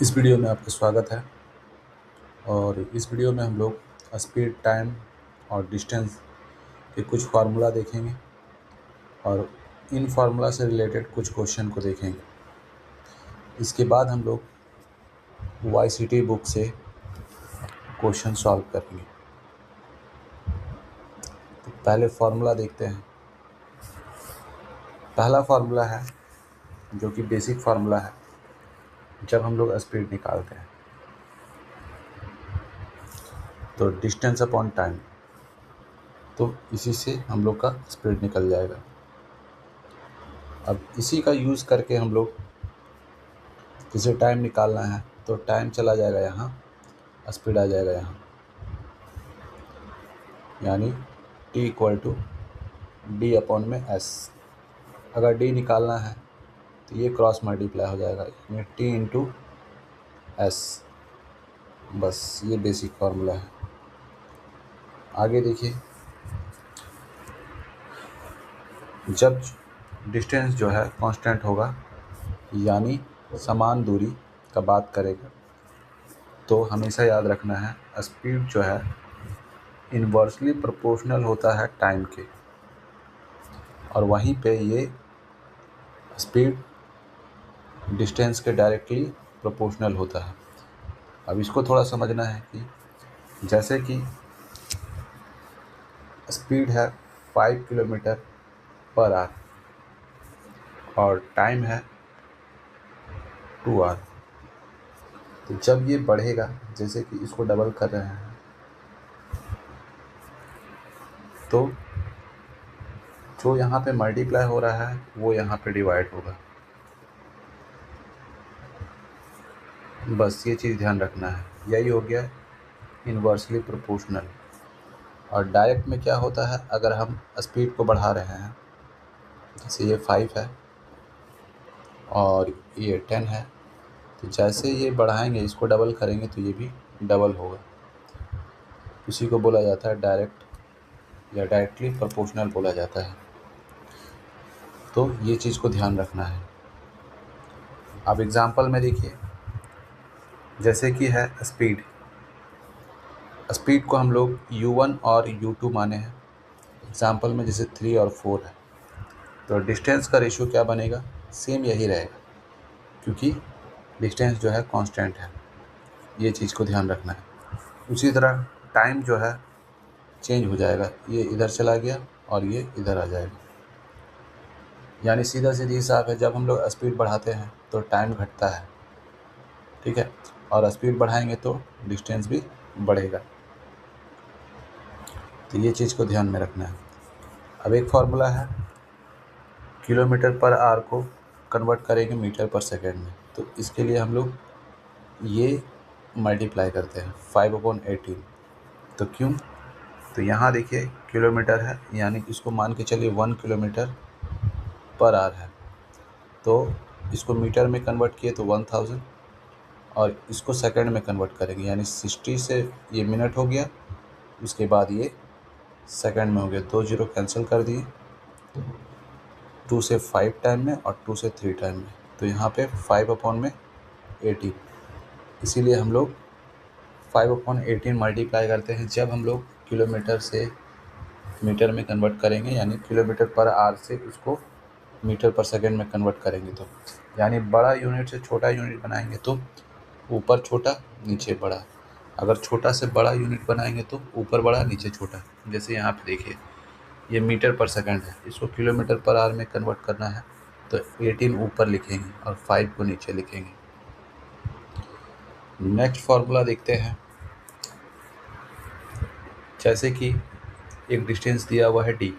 इस वीडियो में आपका स्वागत है। और इस वीडियो में हम लोग स्पीड, टाइम और डिस्टेंस के कुछ फार्मूला देखेंगे और इन फार्मूला से रिलेटेड कुछ क्वेश्चन को देखेंगे। इसके बाद हम लोग वाईसीटी बुक से क्वेश्चन सॉल्व करेंगे। तो पहले फार्मूला देखते हैं। पहला फार्मूला है जो कि बेसिक फार्मूला है जब हम लोग स्पीड निकालते हैं, तो डिस्टेंस अपॉन टाइम, तो इसी से हम लोग का स्पीड निकल जाएगा। अब इसी का यूज़ करके हम लोग जैसे टाइम निकालना है तो टाइम चला जाएगा यहाँ, स्पीड आ जाएगा यहाँ, यानी t equal to d upon में s। अगर d निकालना है तो ये क्रॉस मल्टीप्लाई हो जाएगा, यानी t इंटू एस। बस ये बेसिक फार्मूला है। आगे देखिए, जब डिस्टेंस जो है कांस्टेंट होगा यानी समान दूरी का बात करेगा, तो हमेशा याद रखना है स्पीड जो है इन्वर्सली प्रोपोर्शनल होता है टाइम के, और वहीं पे ये स्पीड डिस्टेंस के डायरेक्टली प्रोपोर्शनल होता है। अब इसको थोड़ा समझना है कि जैसे कि स्पीड है 5 किलोमीटर पर आवर और टाइम है 2 आवर, तो जब ये बढ़ेगा, जैसे कि इसको डबल कर रहे हैं, तो जो यहाँ पे मल्टीप्लाई हो रहा है वो यहाँ पे डिवाइड होगा। बस ये चीज़ ध्यान रखना है। यही हो गया इन्वर्सली प्रोपोर्शनल। और डायरेक्ट में क्या होता है, अगर हम स्पीड को बढ़ा रहे हैं, जैसे ये 5 है और ये 10 है, तो जैसे ये बढ़ाएंगे, इसको डबल करेंगे तो ये भी डबल होगा। इसी को बोला जाता है डायरेक्ट या डायरेक्टली प्रोपोर्शनल बोला जाता है। तो ये चीज़ को ध्यान रखना है। अब एग्जांपल में देखिए, जैसे कि है स्पीड को हम लोग u1 और u2 माने हैं। एग्जांपल में जैसे 3 और 4 है, तो डिस्टेंस का रेशियो क्या बनेगा, सेम यही रहेगा, क्योंकि डिस्टेंस जो है कांस्टेंट है। ये चीज़ को ध्यान रखना है। उसी तरह टाइम जो है चेंज हो जाएगा, ये इधर चला गया और ये इधर आ जाएगा। यानी सीधा सीधी हिसाब है, जब हम लोग स्पीड बढ़ाते हैं तो टाइम घटता है, ठीक है, और स्पीड बढ़ाएंगे तो डिस्टेंस भी बढ़ेगा। तो ये चीज़ को ध्यान में रखना है। अब एक फार्मूला है, किलोमीटर पर आवर को कन्वर्ट करेंगे मीटर पर सेकेंड में, तो इसके लिए हम लोग ये मल्टीप्लाई करते हैं 5/18। तो क्यों, तो यहाँ देखिए किलोमीटर है, यानी इसको मान के चलिए 1 किलोमीटर पर आवर है, तो इसको मीटर में कन्वर्ट किए तो 1000, और इसको सेकंड में कन्वर्ट करेंगे, यानी 60 से ये मिनट हो गया, उसके बाद ये सेकंड में हो गया, 2 जीरो कैंसिल कर दिए, 2 से 5 टाइम में और 2 से 3 टाइम में, तो यहाँ पे 5/18। इसीलिए हम लोग 5/18 मल्टीप्लाई करते हैं जब हम लोग किलोमीटर से मीटर में कन्वर्ट करेंगे, यानी किलोमीटर पर आवर से उसको मीटर पर सेकंड में कन्वर्ट करेंगे। तो यानी बड़ा यूनिट से छोटा यूनिट बनाएंगे तो ऊपर छोटा नीचे बड़ा, अगर छोटा से बड़ा यूनिट बनाएंगे तो ऊपर बड़ा नीचे छोटा। जैसे यहाँ पे देखिए ये मीटर पर सेकंड है, इसको किलोमीटर पर आवर में कन्वर्ट करना है तो 18 ऊपर लिखेंगे और 5 को नीचे लिखेंगे। नेक्स्ट फार्मूला देखते हैं। जैसे कि एक डिस्टेंस दिया हुआ है d,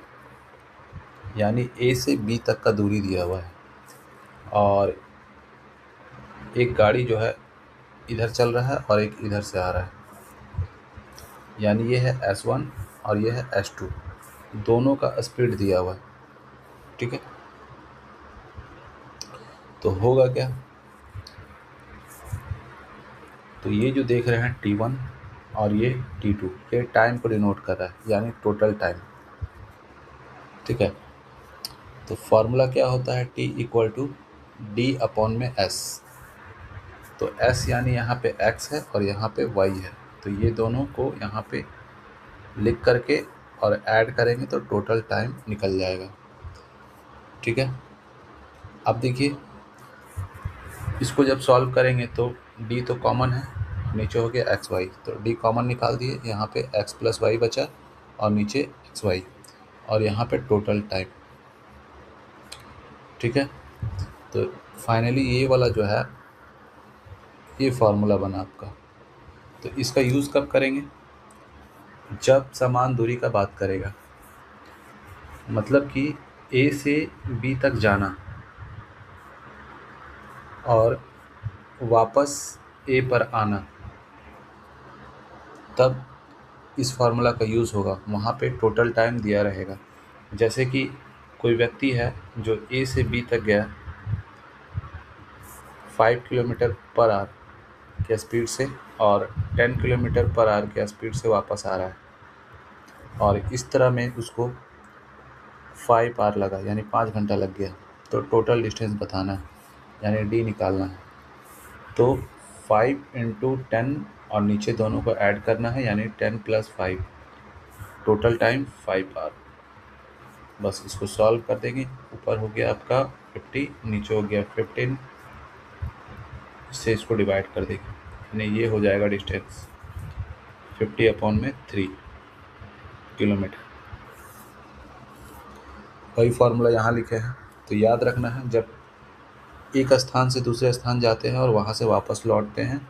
यानी a से b तक का दूरी दिया हुआ है, और एक गाड़ी जो है इधर चल रहा है और एक इधर से आ रहा है, यानी ये है s1 और ये है s2, दोनों का स्पीड दिया हुआ है, ठीक है। तो होगा क्या, तो ये जो देख रहे हैं t1 और ये t2, ये टाइम को डिनोट कर रहा है, यानी टोटल टाइम, ठीक है। तो फार्मूला क्या होता है, t equal to d upon में s। तो s यानी यहाँ पे x है और यहाँ पे y है, तो ये दोनों को यहाँ पे लिख करके और ऐड करेंगे तो टोटल टाइम निकल जाएगा। ठीक है, अब देखिए इसको जब सॉल्व करेंगे तो d तो कॉमन है, नीचे हो गया एक्स वाई, तो d कॉमन निकाल दिए, यहाँ पे x प्लस वाई बचा और नीचे एक्स वाई और यहाँ पे टोटल टाइम। ठीक है, तो फाइनली ये वाला जो है ये फार्मूला बना आपका। तो इसका यूज़ कब करेंगे? जब समान दूरी का बात करेगा, मतलब कि A से B तक जाना और वापस A पर आना, तब इस फार्मूला का यूज़ होगा। वहाँ पे टोटल टाइम दिया रहेगा। जैसे कि कोई व्यक्ति है जो A से B तक गया 5 किलोमीटर पर आवर के स्पीड से और 10 किलोमीटर पर आवर के स्पीड से वापस आ रहा है, और इस तरह में उसको 5 आवर लगा, यानी 5 घंटा लग गया। तो टोटल डिस्टेंस बताना है, यानी डी निकालना है। तो 5 इंटू 10 और नीचे दोनों को ऐड करना है, यानी 10 प्लस 5, टोटल टाइम 5 आवर। बस इसको सॉल्व कर देंगे। ऊपर हो गया आपका 50, नीचे हो गया 15, इससे इसको डिवाइड कर देंगे, यानी ये हो जाएगा डिस्टेंस 50/3 किलोमीटर। वही फार्मूला यहाँ लिखे हैं, तो याद रखना है। जब एक स्थान से दूसरे स्थान जाते हैं और वहाँ से वापस लौटते हैं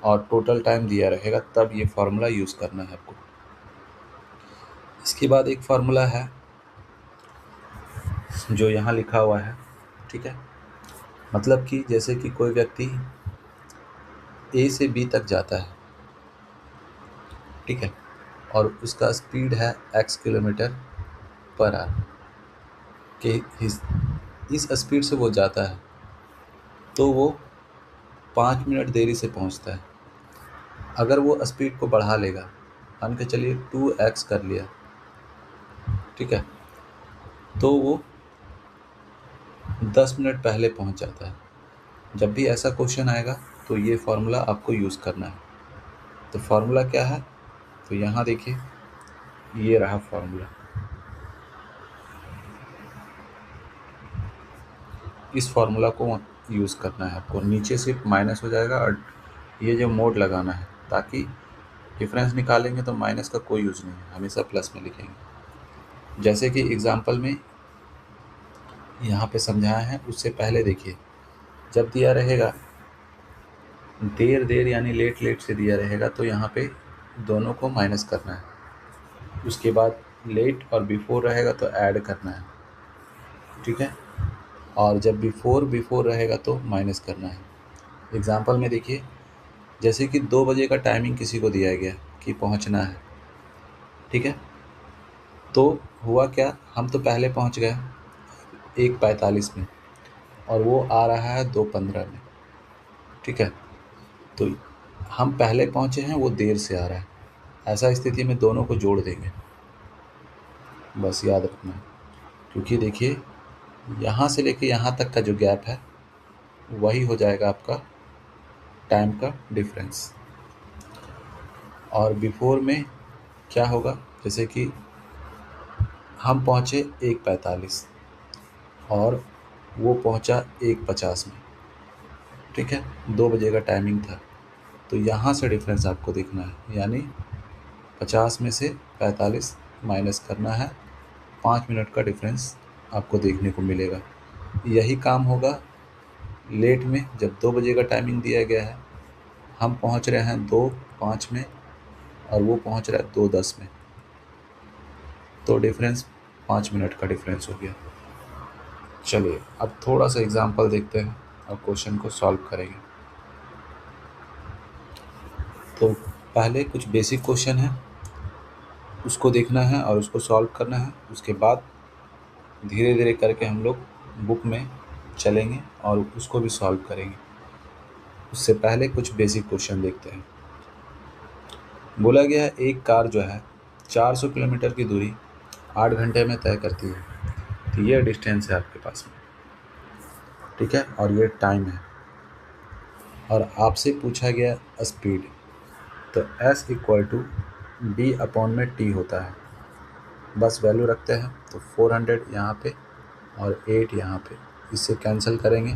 और टोटल टाइम दिया रहेगा, तब ये फार्मूला यूज़ करना है आपको। इसके बाद एक फार्मूला है जो यहाँ लिखा हुआ है। ठीक है, मतलब कि जैसे कि कोई व्यक्ति A से B तक जाता है, ठीक है, और उसका स्पीड है x किलोमीटर पर आवर के इस स्पीड से वो जाता है, तो वो 5 मिनट देरी से पहुंचता है। अगर वो स्पीड को बढ़ा लेगा, मान के चलिए 2x कर लिया, ठीक है, तो वो 10 मिनट पहले पहुंच जाता है। जब भी ऐसा क्वेश्चन आएगा तो ये फार्मूला आपको यूज़ करना है। तो फार्मूला क्या है? तो यहाँ देखिए, ये रहा फार्मूला। इस फार्मूला को यूज़ करना है आपको। नीचे सिर्फ माइनस हो जाएगा और ये जो मोड लगाना है, ताकि डिफरेंस निकालेंगे तो माइनस का कोई यूज़ नहीं है, हमेशा प्लस में लिखेंगे। जैसे कि एग्जांपल में यहाँ पे समझाया है, उससे पहले देखिए, जब दिया रहेगा देर यानी लेट से दिया रहेगा, तो यहाँ पे दोनों को माइनस करना है। उसके बाद लेट और बिफोर रहेगा तो ऐड करना है, ठीक है, और जब बिफोर रहेगा तो माइनस करना है। एग्जांपल में देखिए, जैसे कि 2 बजे का टाइमिंग किसी को दिया गया कि पहुंचना है, ठीक है, तो हुआ क्या, हम तो पहले पहुंच गए 1:45 में और वो आ रहा है 2:15 में, ठीक है, तो हम पहले पहुंचे हैं, वो देर से आ रहा है। ऐसा स्थिति में दोनों को जोड़ देंगे, बस याद रखना है। क्योंकि देखिए, यहाँ से लेके यहाँ तक का जो गैप है वही हो जाएगा आपका टाइम का डिफरेंस। और बिफोर में क्या होगा, जैसे कि हम पहुँचे 1:45 और वो पहुँचा 1:50 में, ठीक है, 2 बजे का टाइमिंग था। तो यहाँ से डिफरेंस आपको देखना है, यानी 50 में से 45 माइनस करना है, 5 मिनट का डिफरेंस आपको देखने को मिलेगा। यही काम होगा लेट में। जब 2 बजे का टाइमिंग दिया गया है, हम पहुंच रहे हैं 2:05 में और वो पहुंच रहा है 2:10 में, तो डिफरेंस 5 मिनट का डिफरेंस हो गया। चलिए अब थोड़ा सा एग्जांपल देखते हैं और क्वेश्चन को सॉल्व करेंगे। तो पहले कुछ बेसिक क्वेश्चन है, उसको देखना है और उसको सॉल्व करना है। उसके बाद धीरे धीरे करके हम लोग बुक में चलेंगे और उसको भी सॉल्व करेंगे। उससे पहले कुछ बेसिक क्वेश्चन देखते हैं। बोला गया है एक कार जो है 400 किलोमीटर की दूरी 8 घंटे में तय करती है। तो ये डिस्टेंस है आपके पास में, ठीक है, और ये टाइम है। और आपसे पूछा गया स्पीड, तो s equal to d upon में टी होता है। बस वैल्यू रखते हैं, तो 400 यहाँ पे और 8 यहाँ पे, इससे कैंसिल करेंगे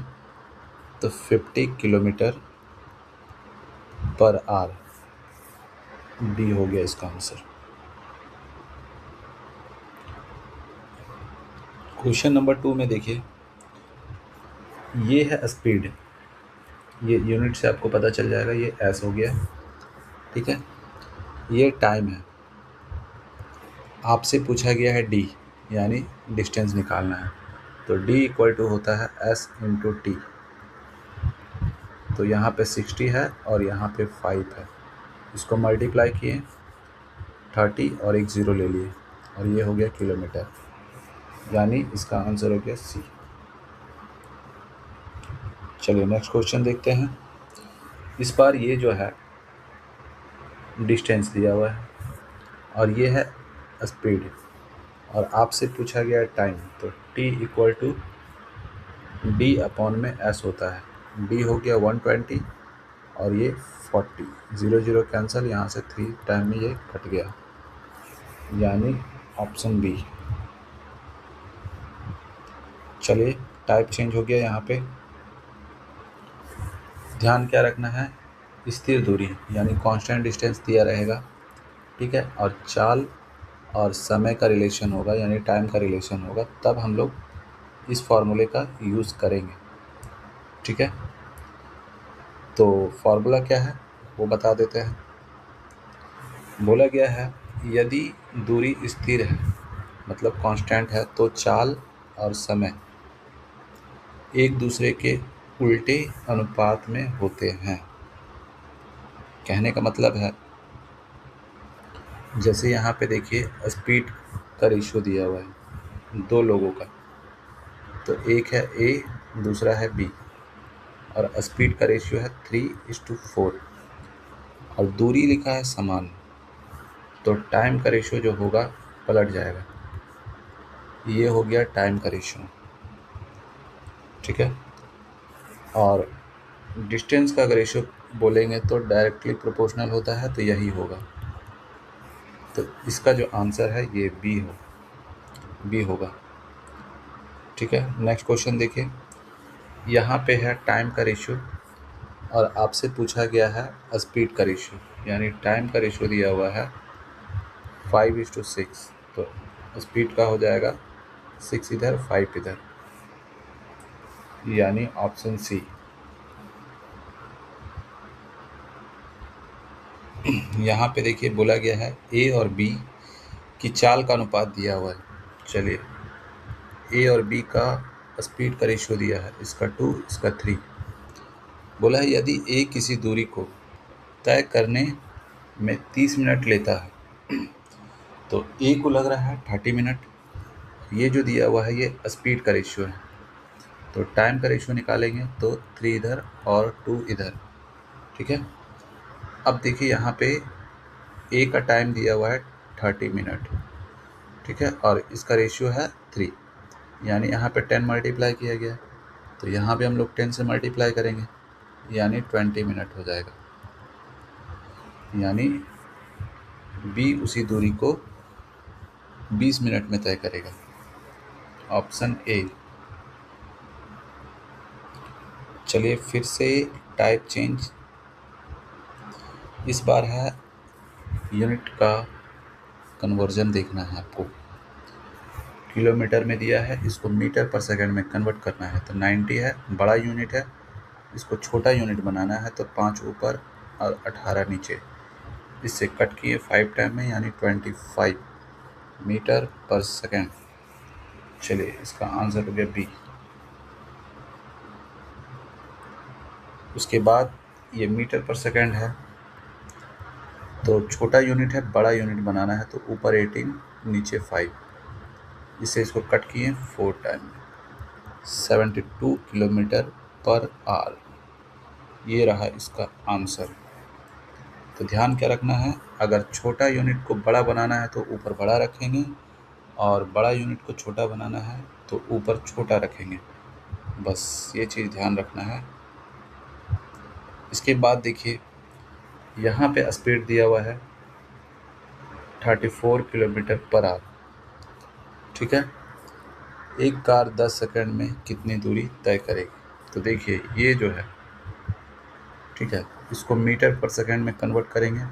तो 50 किलोमीटर पर आवर, डी हो गया इसका आंसर। क्वेश्चन नंबर 2 में देखिए, ये है स्पीड, ये यूनिट से आपको पता चल जाएगा, ये एस हो गया, ठीक है। ये टाइम है, आपसे पूछा गया है डी, यानी डिस्टेंस निकालना है, तो डी इक्वल टू होता है एस इंटू टी। तो यहाँ पे 60 है और यहाँ पे 5 है, इसको मल्टीप्लाई किए 30 और एक ज़ीरो ले लिए, और ये हो गया किलोमीटर, यानी इसका आंसर हो गया सी। चलिए नेक्स्ट क्वेश्चन देखते हैं। इस बार ये जो है डिस्टेंस दिया हुआ है और ये है स्पीड, और आपसे पूछा गया है टाइम, तो t equal to d upon में s होता है। d हो गया 120 और ये 40, 0 0 कैंसिल, यहाँ से 3 टाइम में ये कट गया, यानी ऑप्शन बी। चलिए टाइप चेंज हो गया, यहाँ पे ध्यान क्या रखना है, स्थिर दूरी यानी कांस्टेंट डिस्टेंस दिया रहेगा, ठीक है, और चाल और समय का रिलेशन होगा, यानी टाइम का रिलेशन होगा, तब हम लोग इस फॉर्मूले का यूज़ करेंगे, ठीक है। तो फार्मूला क्या है वो बता देते हैं। बोला गया है यदि दूरी स्थिर है, मतलब कांस्टेंट है, तो चाल और समय एक दूसरे के उल्टे अनुपात में होते हैं। कहने का मतलब है, जैसे यहाँ पे देखिए स्पीड का रेशियो दिया हुआ है दो लोगों का, तो एक है ए, दूसरा है बी, और स्पीड का रेशियो है 3:4, और दूरी लिखा है समान, तो टाइम का रेशियो जो होगा पलट जाएगा, ये हो गया टाइम का रेशियो, ठीक है। और डिस्टेंस का अगर रेशियो बोलेंगे तो डायरेक्टली प्रोपोर्शनल होता है, तो यही होगा, तो इसका जो आंसर है ये बी होगा, ठीक है। नेक्स्ट क्वेश्चन देखिए, यहाँ पे है टाइम का रेशियो और आपसे पूछा गया है स्पीड का रेशियो, यानी टाइम का रेशियो दिया हुआ है 5:6, तो स्पीड का हो जाएगा 6 इधर 5 इधर, यानी ऑप्शन सी। यहाँ पे देखिए बोला गया है ए और बी की चाल का अनुपात दिया हुआ है। चलिए ए और बी का स्पीड का रेशियो दिया है, इसका 2, इसका 3। बोला है यदि ए किसी दूरी को तय करने में 30 मिनट लेता है, तो ए को लग रहा है 30 मिनट, ये जो दिया हुआ है ये स्पीड का रेशियो है, तो टाइम का रेशियो निकालेंगे तो 3 इधर और 2 इधर, ठीक है। अब देखिए यहाँ पे ए का टाइम दिया हुआ है 30 मिनट, ठीक है, और इसका रेशियो है 3, यानी यहाँ पे 10 मल्टीप्लाई किया गया, तो यहाँ भी हम लोग 10 से मल्टीप्लाई करेंगे, यानी 20 मिनट हो जाएगा, यानी बी उसी दूरी को 20 मिनट में तय करेगा, ऑप्शन ए। चलिए फिर से टाइप चेंज, इस बार है यूनिट का कन्वर्जन देखना है आपको, किलोमीटर में दिया है, इसको मीटर पर सेकंड में कन्वर्ट करना है, तो 90 है, बड़ा यूनिट है, इसको छोटा यूनिट बनाना है, तो 5 ऊपर और 18 नीचे, इससे कट किए 5 टाइम में, यानी 25 मीटर पर सेकंड। चलिए इसका आंसर हो गया बी। उसके बाद ये मीटर पर सेकंड है, तो छोटा यूनिट है, बड़ा यूनिट बनाना है, तो ऊपर 18 नीचे 5, इससे इसको कट किए 4 टाइम में, 72 किलोमीटर पर आवर, ये रहा इसका आंसर। तो ध्यान क्या रखना है, अगर छोटा यूनिट को बड़ा बनाना है तो ऊपर बड़ा रखेंगे, और बड़ा यूनिट को छोटा बनाना है तो ऊपर छोटा रखेंगे, बस ये चीज़ ध्यान रखना है। इसके बाद देखिए यहाँ पे स्पीड दिया हुआ है 34 किलोमीटर पर आवर। ठीक है, एक कार 10 सेकंड में कितनी दूरी तय करेगी? तो देखिए ये जो है, ठीक है, इसको मीटर पर सेकंड में कन्वर्ट करेंगे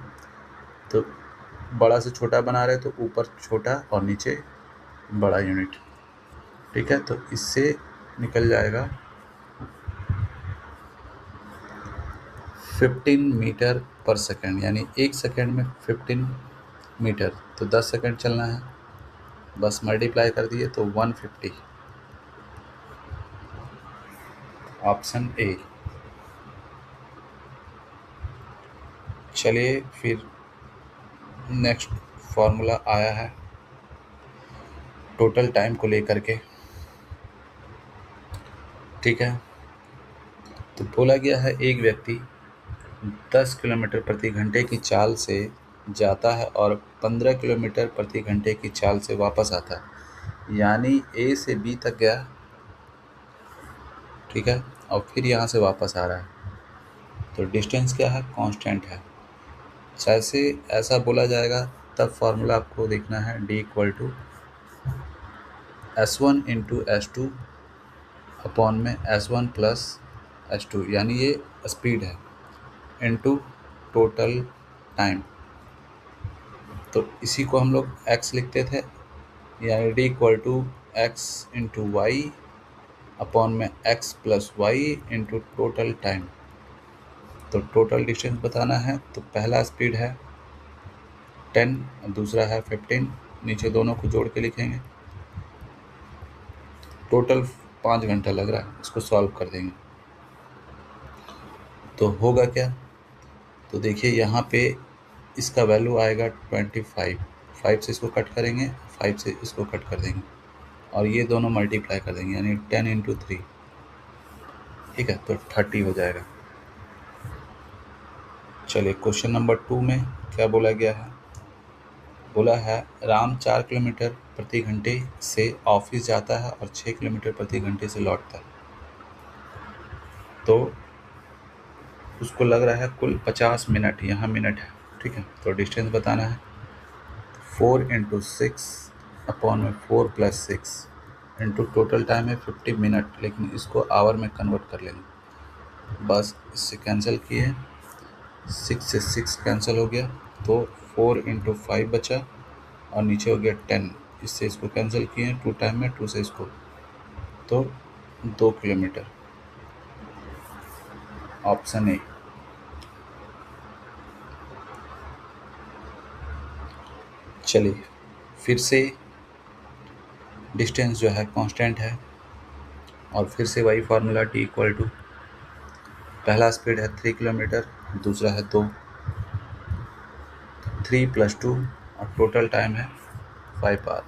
तो बड़ा से छोटा बना रहे तो ऊपर छोटा और नीचे बड़ा यूनिट। ठीक है, तो इससे निकल जाएगा 15 मीटर पर सेकंड, यानी एक सेकंड में 15 मीटर। तो 10 सेकंड चलना है, बस मल्टीप्लाई कर दिए तो 150। Option A. चलिए फिर नेक्स्ट फॉर्मूला आया है टोटल टाइम को लेकर के। ठीक है, तो बोला गया है एक व्यक्ति 10 किलोमीटर प्रति घंटे की चाल से जाता है और 15 किलोमीटर प्रति घंटे की चाल से वापस आता है, यानी ए से बी तक गया। ठीक है, और फिर यहाँ से वापस आ रहा है, तो डिस्टेंस क्या है? कांस्टेंट है। जैसे ऐसा बोला जाएगा तब फॉर्मूला आपको देखना है d equal to S1 into S2 upon में S1 प्लस S2, यानी ये स्पीड है, इनटू टोटल टाइम। तो इसी को हम लोग x लिखते थे, यानी d equal to x into y upon में x plus y into total time. तो टोटल डिस्टेंस बताना है, तो पहला स्पीड है 10 और दूसरा है 15, नीचे दोनों को जोड़ के लिखेंगे। टोटल 5 घंटा लग रहा है, इसको सॉल्व कर देंगे तो होगा क्या? तो देखिए यहाँ पे इसका वैल्यू आएगा 25। 5 से इसको कट करेंगे, 5 से इसको कट कर देंगे और ये दोनों मल्टीप्लाई कर देंगे, यानी 10 इंटू 3। ठीक है, तो 30 हो जाएगा। चलिए क्वेश्चन नंबर 2 में क्या बोला गया है? बोला है राम 4 किलोमीटर प्रति घंटे से ऑफिस जाता है और 6 किलोमीटर प्रति घंटे से लौटता है, तो उसको लग रहा है कुल 50 मिनट, यहाँ मिनट है। ठीक है, तो डिस्टेंस बताना है 4 इंटू 6 अपॉन में 4 प्लस 6 इंटू टोटल टाइम है 50 मिनट, लेकिन इसको आवर में कन्वर्ट कर लेंगे। बस इससे कैंसिल किए, 6 से 6 कैंसिल हो गया, तो 4 इंटू 5 बचा और नीचे हो गया 10। इससे इसको कैंसिल किए 2 टाइम में, 2 से इसको, तो 2 किलोमीटर। Option A. चलिए फिर से डिस्टेंस जो है कांस्टेंट है और फिर से वही फार्मूला t इक्वल टू, पहला स्पीड है 3 किलोमीटर, दूसरा है 2, 3 प्लस 2 और टोटल टाइम है 5 आवर।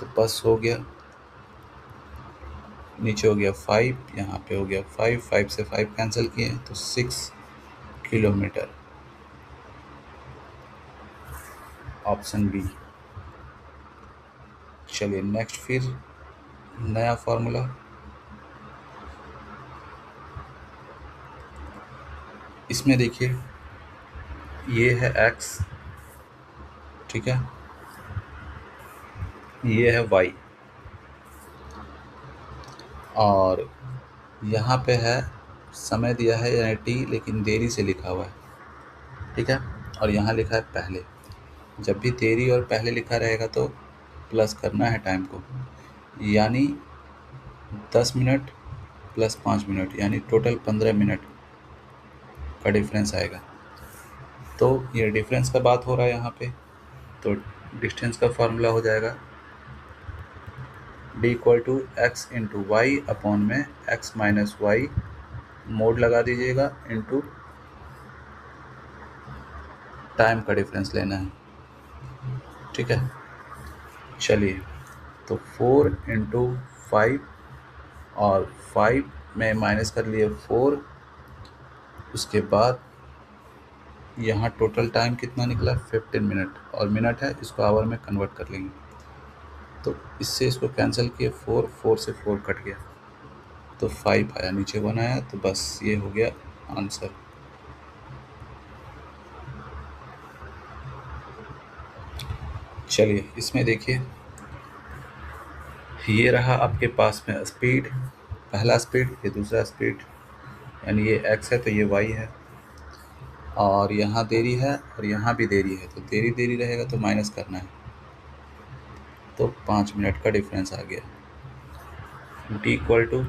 तो बस हो गया, नीचे हो गया 5, यहाँ पे हो गया 5, 5 से 5 कैंसिल किए तो 6 किलोमीटर। Option B. चलिए नेक्स्ट फिर नया फार्मूला। इसमें देखिए ये है x, ठीक है, ये है y और यहाँ पे है समय दिया है यानी t, लेकिन देरी से लिखा हुआ है। ठीक है, और यहाँ लिखा है पहले। जब भी देरी और पहले लिखा रहेगा तो प्लस करना है टाइम को, यानी 10 मिनट प्लस 5 मिनट, यानी टोटल 15 मिनट का डिफरेंस आएगा। तो ये डिफरेंस का बात हो रहा है यहाँ पे, तो डिस्टेंस का फार्मूला हो जाएगा d equal to x into y upon में x माइनस वाई, मोड लगा दीजिएगा, इंटू टाइम का डिफरेंस लेना है। ठीक है, चलिए तो 4 इंटू 5 और 5 में माइनस कर लिए 4, उसके बाद यहाँ टोटल टाइम कितना निकला 15 मिनट, और मिनट है इसको आवर में कन्वर्ट कर लेंगे। तो इससे इसको कैंसिल किए, 4 से 4 कट गया तो 5 आया, नीचे 1 आया, तो बस ये हो गया आंसर। चलिए इसमें देखिए, ये रहा आपके पास में स्पीड, पहला स्पीड, ये दूसरा स्पीड, यानी ये x है तो ये y है, और यहाँ देरी है और यहाँ भी देरी है, तो देरी देरी रहेगा तो माइनस करना है, तो 5 मिनट का डिफरेंस आ गया। t इक्वल टू,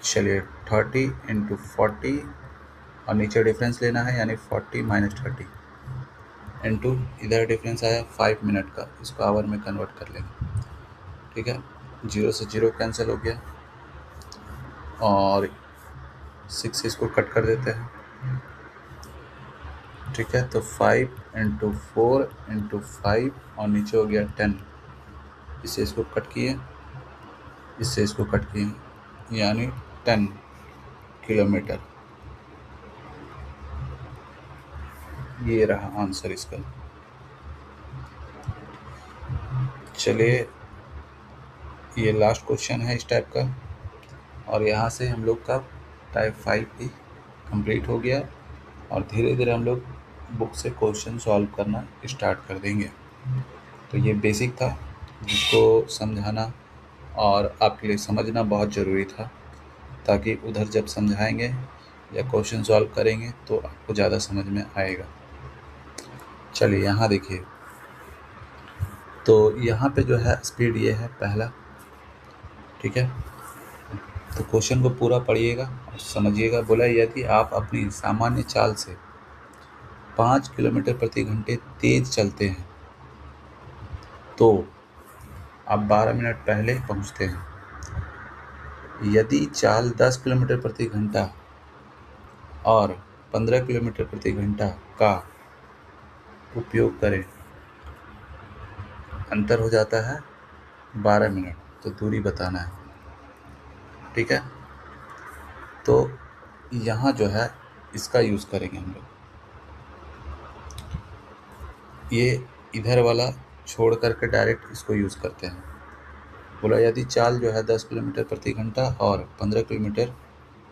चलिए 30 इंटू 40, और नीचे डिफरेंस लेना है यानी 40 माइनस 30 इंटू इधर डिफरेंस आया 5 मिनट का, इसको आवर में कन्वर्ट कर लेंगे। ठीक है, 0 से 0 कैंसिल हो गया और 6 से इसको कट कर देते हैं। ठीक है, तो 5 इंटू 4 इंटू 5 और नीचे हो गया 10, इससे इसको कट किए, इससे इसको कट किए, यानी 10 किलोमीटर। ये रहा आंसर इसका। चलिए ये लास्ट क्वेश्चन है इस टाइप का, और यहाँ से हम लोग का टाइप 5 भी कंप्लीट हो गया, और धीरे धीरे हम लोग बुक से क्वेश्चन सॉल्व करना स्टार्ट कर देंगे। तो ये बेसिक था, जिसको समझाना और आपके लिए समझना बहुत ज़रूरी था, ताकि उधर जब समझाएंगे या क्वेश्चन सॉल्व करेंगे तो आपको ज़्यादा समझ में आएगा। चलिए यहाँ देखिए, तो यहाँ पे जो है स्पीड ये है पहला। ठीक है, तो क्वेश्चन को पूरा पढ़िएगा और समझिएगा। बोला यदि आप अपनी सामान्य चाल से 5 किलोमीटर प्रति घंटे तेज चलते हैं तो आप 12 मिनट पहले पहुंचते हैं। यदि चाल 10 किलोमीटर प्रति घंटा और 15 किलोमीटर प्रति घंटा का उपयोग करें, अंतर हो जाता है 12 मिनट, तो दूरी बताना है। ठीक है, तो यहाँ जो है इसका यूज़ करेंगे हम लोग, ये इधर वाला छोड़ करके डायरेक्ट इसको यूज़ करते हैं। बोला यदि चाल जो है 10 किलोमीटर प्रति घंटा और 15 किलोमीटर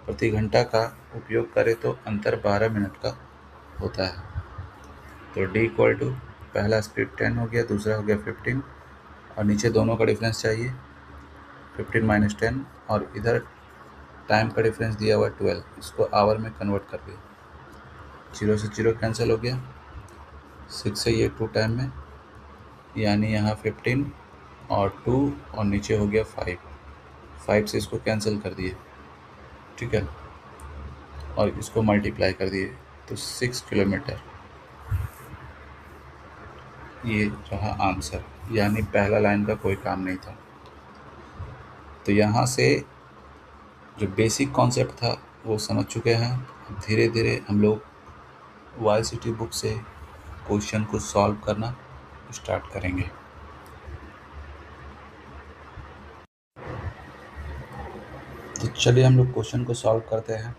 प्रति घंटा का उपयोग करें तो अंतर 12 मिनट का होता है। तो d इक्वल टू, पहला स्पीड 10 हो गया, दूसरा हो गया 15, और नीचे दोनों का डिफरेंस चाहिए 15 माइनस 10, और इधर टाइम का डिफरेंस दिया हुआ 12, इसको आवर में कन्वर्ट कर दिया। 0 से 0 कैंसिल हो गया, 6 से ये 2 टाइम में, यानी यहाँ 15 और 2 और नीचे हो गया 5, 5 से इसको कैंसिल कर दिए। ठीक है, और इसको मल्टीप्लाई कर दिए तो 6 किलोमीटर। ये रहा आंसर, यानी पहला लाइन का कोई काम नहीं था। तो यहाँ से जो बेसिक कॉन्सेप्ट था वो समझ चुके हैं। धीरे धीरे हम लोग YCT बुक से क्वेश्चन को सॉल्व करना स्टार्ट करेंगे। तो चलिए हम लोग क्वेश्चन को सॉल्व करते हैं।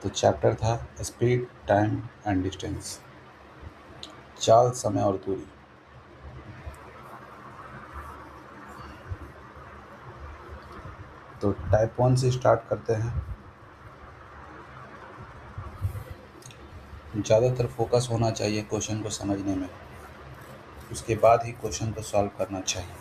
तो चैप्टर था स्पीड, टाइम एंड डिस्टेंस, चाल, समय और दूरी। तो टाइप 1 से स्टार्ट करते हैं। ज़्यादातर फोकस होना चाहिए क्वेश्चन को समझने में, उसके बाद ही क्वेश्चन को सॉल्व करना चाहिए।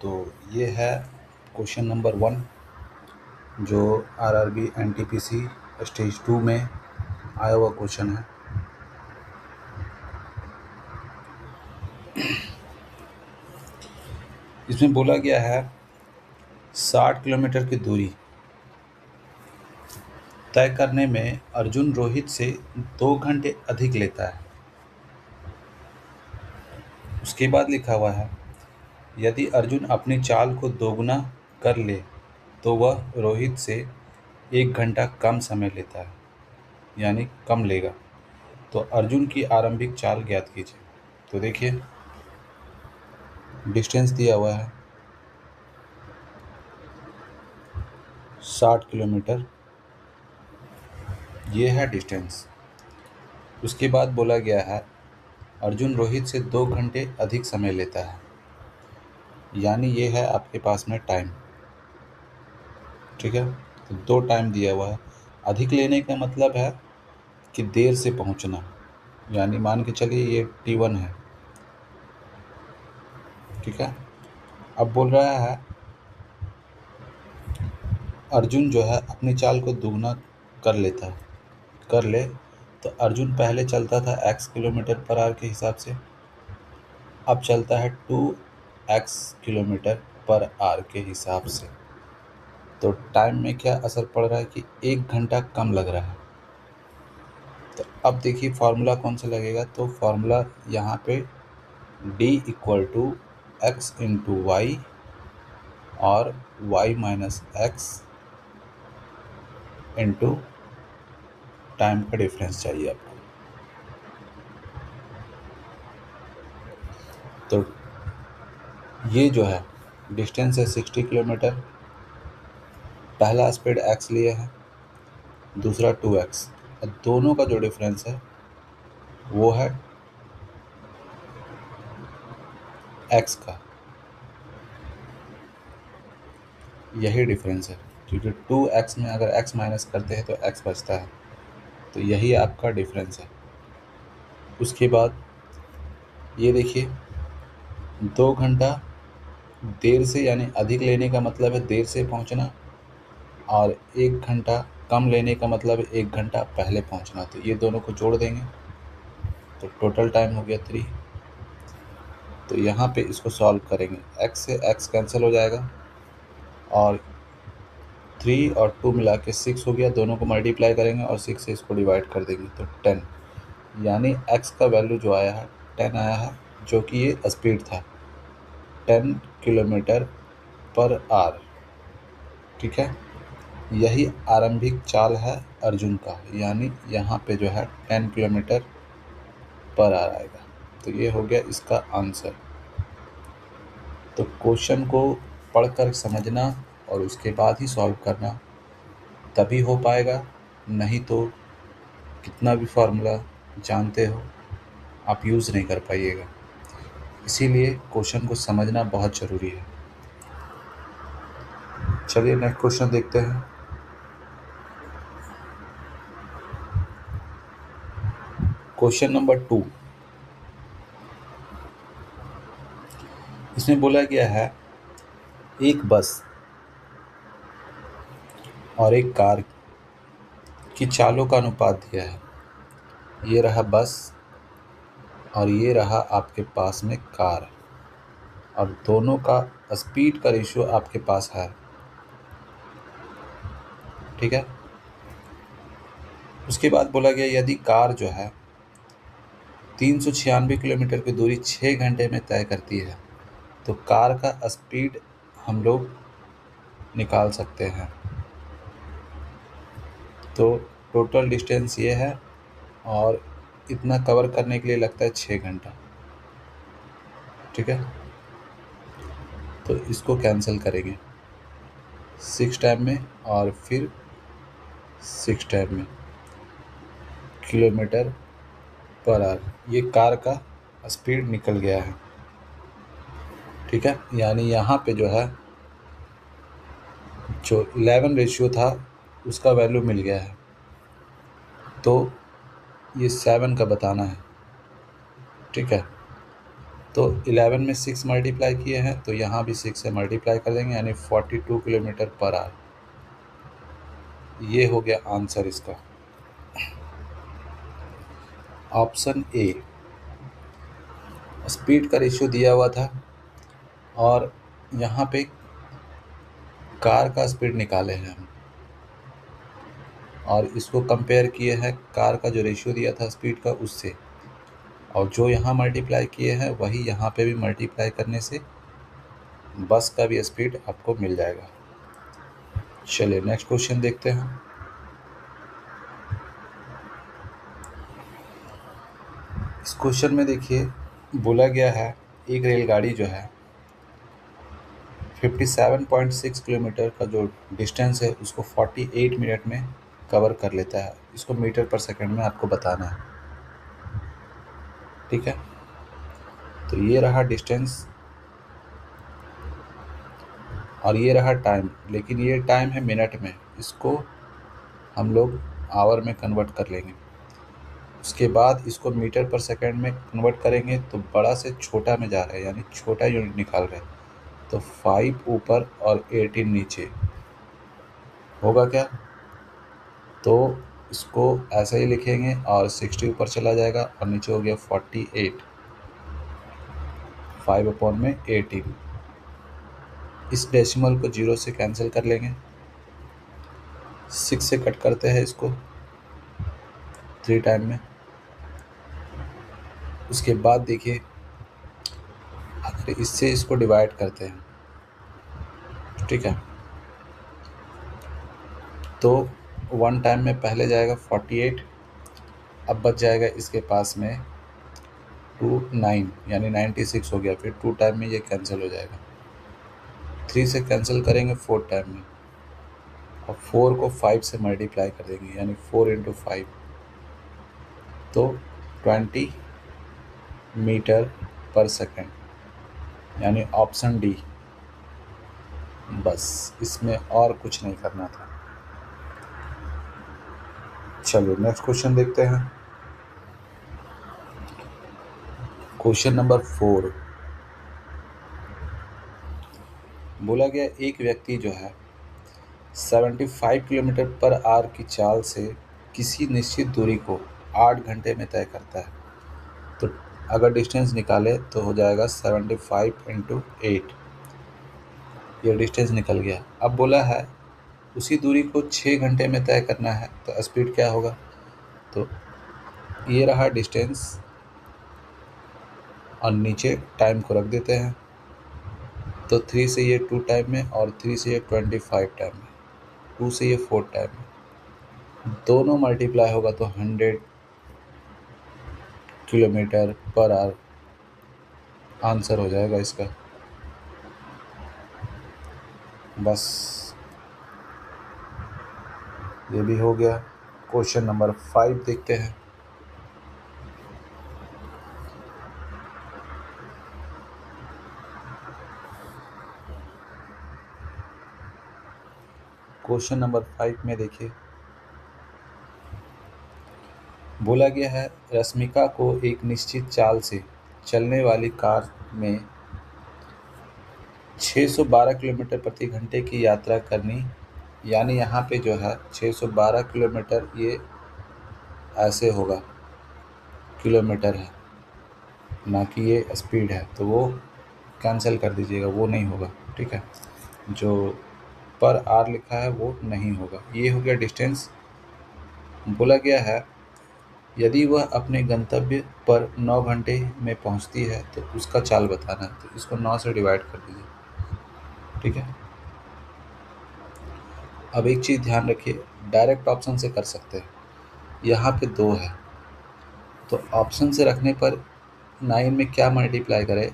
तो ये है क्वेश्चन नंबर 1, जो RRB NTPC स्टेज 2 में आया हुआ क्वेश्चन है। इसमें बोला गया है 60 किलोमीटर की दूरी तय करने में अर्जुन रोहित से 2 घंटे अधिक लेता है। उसके बाद लिखा हुआ है यदि अर्जुन अपनी चाल को दोगुना कर ले तो वह रोहित से 1 घंटा कम समय लेता है, यानी कम लेगा। तो अर्जुन की आरंभिक चाल ज्ञात कीजिए। तो देखिए डिस्टेंस दिया हुआ है 60 किलोमीटर, ये है डिस्टेंस। उसके बाद बोला गया है अर्जुन रोहित से 2 घंटे अधिक समय लेता है, यानी ये है आपके पास में टाइम। ठीक है, तो 2 टाइम दिया हुआ है। अधिक लेने का मतलब है कि देर से पहुंचना, यानी मान के चलिए ये T1 है। ठीक है, अब बोल रहा है अर्जुन जो है अपनी चाल को दुगना कर ले, तो अर्जुन पहले चलता था x किलोमीटर पर आवर के हिसाब से, अब चलता है 2x किलोमीटर पर आवर के हिसाब से। तो टाइम में क्या असर पड़ रहा है कि 1 घंटा कम लग रहा है। तो अब देखिए फार्मूला कौन सा लगेगा, तो फार्मूला यहाँ पे d equal to x into y और y minus x into time का डिफरेंस चाहिए आपको। तो ये जो है डिस्टेंस है 60 किलोमीटर, पहला स्पीड x लिए है, दूसरा 2x, और दोनों का जो डिफरेंस है वो है x का, यही डिफरेंस है, क्योंकि 2x में अगर x माइनस करते हैं तो x बचता है, तो यही आपका डिफरेंस है। उसके बाद ये देखिए 2 घंटा देर से यानी अधिक लेने का मतलब है देर से पहुंचना, और 1 घंटा कम लेने का मतलब है 1 घंटा पहले पहुंचना। तो ये दोनों को जोड़ देंगे तो टोटल टाइम हो गया 3। तो यहाँ पे इसको सॉल्व करेंगे, x से x कैंसिल हो जाएगा और 3 और 2 मिला के 6 हो गया, दोनों को मल्टीप्लाई करेंगे और 6 से इसको डिवाइड कर देंगे तो 10, यानी x का वैल्यू जो आया है 10 आया है, जो कि ये स्पीड था 10 किलोमीटर पर आवर। ठीक है, यही आरंभिक चाल है अर्जुन का, यानी यहाँ पे जो है 10 किलोमीटर पर आवर आएगा। तो ये हो गया इसका आंसर। तो क्वेश्चन को पढ़कर समझना और उसके बाद ही सॉल्व करना, तभी हो पाएगा, नहीं तो कितना भी फार्मूला जानते हो आप यूज़ नहीं कर पाइएगा। इसीलिए क्वेश्चन को समझना बहुत ज़रूरी है। चलिए नेक्स्ट क्वेश्चन देखते हैं। क्वेश्चन नंबर 2, इसमें बोला गया है एक बस और एक कार की चालों का अनुपात दिया है। ये रहा बस और ये रहा आपके पास में कार, और दोनों का स्पीड का रेशियो आपके पास है। ठीक है, उसके बाद बोला गया यदि कार जो है 396 किलोमीटर की दूरी 6 घंटे में तय करती है, तो कार का स्पीड हम लोग निकाल सकते हैं। तो टोटल डिस्टेंस ये है और इतना कवर करने के लिए लगता है 6 घंटा। ठीक है, तो इसको कैंसिल करेंगे 6 टाइम में और फिर 6 टाइम में किलोमीटर पर आवर। ये कार का स्पीड निकल गया है। ठीक है, यानी यहाँ पे जो है जो 11 रेशियो था उसका वैल्यू मिल गया है, तो ये 7 का बताना है। ठीक है, तो 11 में 6 मल्टीप्लाई किए हैं तो यहाँ भी 6 से मल्टीप्लाई कर देंगे, यानी 42 किलोमीटर पर आवर। ये हो गया आंसर इसका, ऑप्शन ए। स्पीड का रेशियो दिया हुआ था और यहाँ पे कार का स्पीड निकाले हैं हम, और इसको कंपेयर किए हैं कार का जो रेशियो दिया था स्पीड का उससे, और जो यहाँ मल्टीप्लाई किए हैं वही यहाँ पे भी मल्टीप्लाई करने से बस का भी स्पीड आपको मिल जाएगा। चलिए नेक्स्ट क्वेश्चन देखते हैं। इस क्वेश्चन में देखिए बोला गया है एक रेलगाड़ी जो है 57.6 किलोमीटर का जो डिस्टेंस है उसको 48 मिनट में कवर कर लेता है। इसको मीटर पर सेकंड में आपको बताना है। ठीक है। तो ये रहा डिस्टेंस और ये रहा टाइम, लेकिन ये टाइम है मिनट में, इसको हम लोग आवर में कन्वर्ट कर लेंगे। उसके बाद इसको मीटर पर सेकंड में कन्वर्ट करेंगे तो बड़ा से छोटा में जा रहा है, यानी छोटा यूनिट निकाल रहे हैं। तो 5 ऊपर और 18 नीचे होगा क्या? तो इसको ऐसा ही लिखेंगे और 60 ऊपर चला जाएगा और नीचे हो गया 48, 5 अपॉन में 18। इस डेसिमल को 0 से कैंसिल कर लेंगे, 6 से कट करते हैं इसको 3 टाइम में। उसके बाद देखिए, अगर इससे इसको डिवाइड करते हैं, ठीक है, तो 1 टाइम में पहले जाएगा 48, अब बच जाएगा इसके पास में 9 यानी 96 हो गया। फिर 2 टाइम में ये कैंसिल हो जाएगा, 3 से कैंसिल करेंगे 4 टाइम में और 4 को 5 से मल्टीप्लाई कर देंगे, यानी 4 इंटू 5, तो 20 मीटर पर सेकेंड, यानी ऑप्शन डी। बस इसमें और कुछ नहीं करना था। चलिए नेक्स्ट क्वेश्चन देखते हैं। क्वेश्चन नंबर 4 बोला गया, एक व्यक्ति जो है 75 किलोमीटर पर आवर की चाल से किसी निश्चित दूरी को 8 घंटे में तय करता है। तो अगर डिस्टेंस निकाले तो हो जाएगा 75 इंटू 8, ये डिस्टेंस निकल गया। अब बोला है उसी दूरी को 6 घंटे में तय करना है, तो स्पीड क्या होगा? तो ये रहा डिस्टेंस और नीचे टाइम को रख देते हैं। तो 3 से ये 2 टाइम में और 3 से ये 25 टाइम में, 2 से ये 4 टाइम में, दोनों मल्टीप्लाई होगा तो 100 किलोमीटर पर आवर आंसर हो जाएगा इसका। बस ये भी हो गया। क्वेश्चन नंबर 5 देखते हैं। क्वेश्चन नंबर 5 में देखिए, बोला गया है रश्मिका को एक निश्चित चाल से चलने वाली कार में 612 किलोमीटर प्रति घंटे की यात्रा करनी, यानी यहाँ पे जो है 612 किलोमीटर ये ऐसे होगा, किलोमीटर है ना कि ये स्पीड है, तो वो कैंसिल कर दीजिएगा, वो नहीं होगा, ठीक है। जो पर आर लिखा है वो नहीं होगा। ये हो गया डिस्टेंस। बोला गया है यदि वह अपने गंतव्य पर 9 घंटे में पहुंचती है तो उसका चाल बताना है, तो इसको 9 से डिवाइड कर दीजिए, ठीक है। अब एक चीज़ ध्यान रखिए, डायरेक्ट ऑप्शन से कर सकते हैं, यहाँ पे 2 है तो ऑप्शन से रखने पर 9 में क्या मल्टीप्लाई करें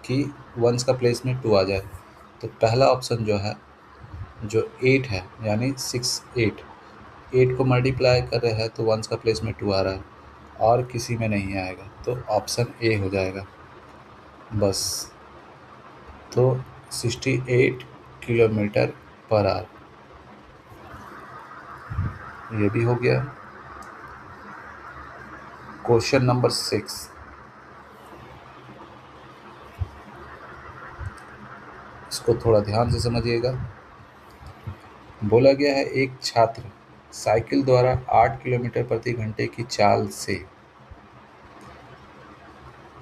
कि वंस का प्लेस में 2 आ जाए। तो पहला ऑप्शन जो है, जो 8 है, यानी 6 8 को मल्टीप्लाई कर रहे हैं तो वंस का प्लेस में 2 आ रहा है और किसी में नहीं आएगा, तो ऑप्शन ए हो जाएगा। बस, तो 68 किलोमीटर पर आवर, ये भी हो गया। क्वेश्चन नंबर 6, इसको थोड़ा ध्यान से समझिएगा। बोला गया है एक छात्र साइकिल द्वारा 8 किलोमीटर प्रति घंटे की चाल से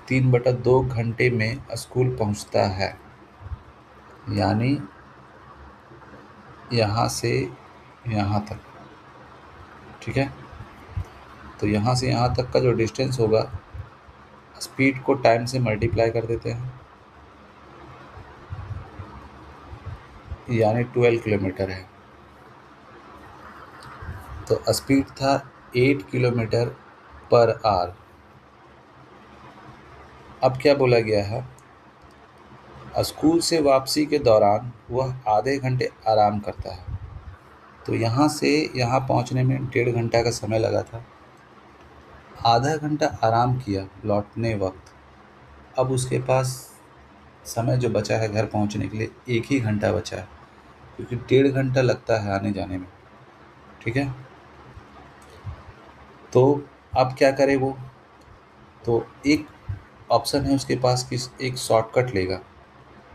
3/2 घंटे में स्कूल पहुंचता है, यानी यहाँ से यहाँ तक, ठीक है। तो यहाँ से यहाँ तक का जो डिस्टेंस होगा, स्पीड को टाइम से मल्टीप्लाई कर देते हैं, यानी 12 किलोमीटर है। तो स्पीड था 8 किलोमीटर पर आवर। अब क्या बोला गया है, स्कूल से वापसी के दौरान वह आधे घंटे आराम करता है। तो यहाँ से यहाँ पहुँचने में 1.5 घंटा का समय लगा था, आधा घंटा आराम किया लौटने वक्त। अब उसके पास समय जो बचा है घर पहुंचने के लिए 1 ही घंटा बचा है, क्योंकि 1.5 घंटा लगता है आने जाने में। ठीक है, तो अब क्या करे वो? तो एक ऑप्शन है उसके पास कि एक शॉर्टकट लेगा,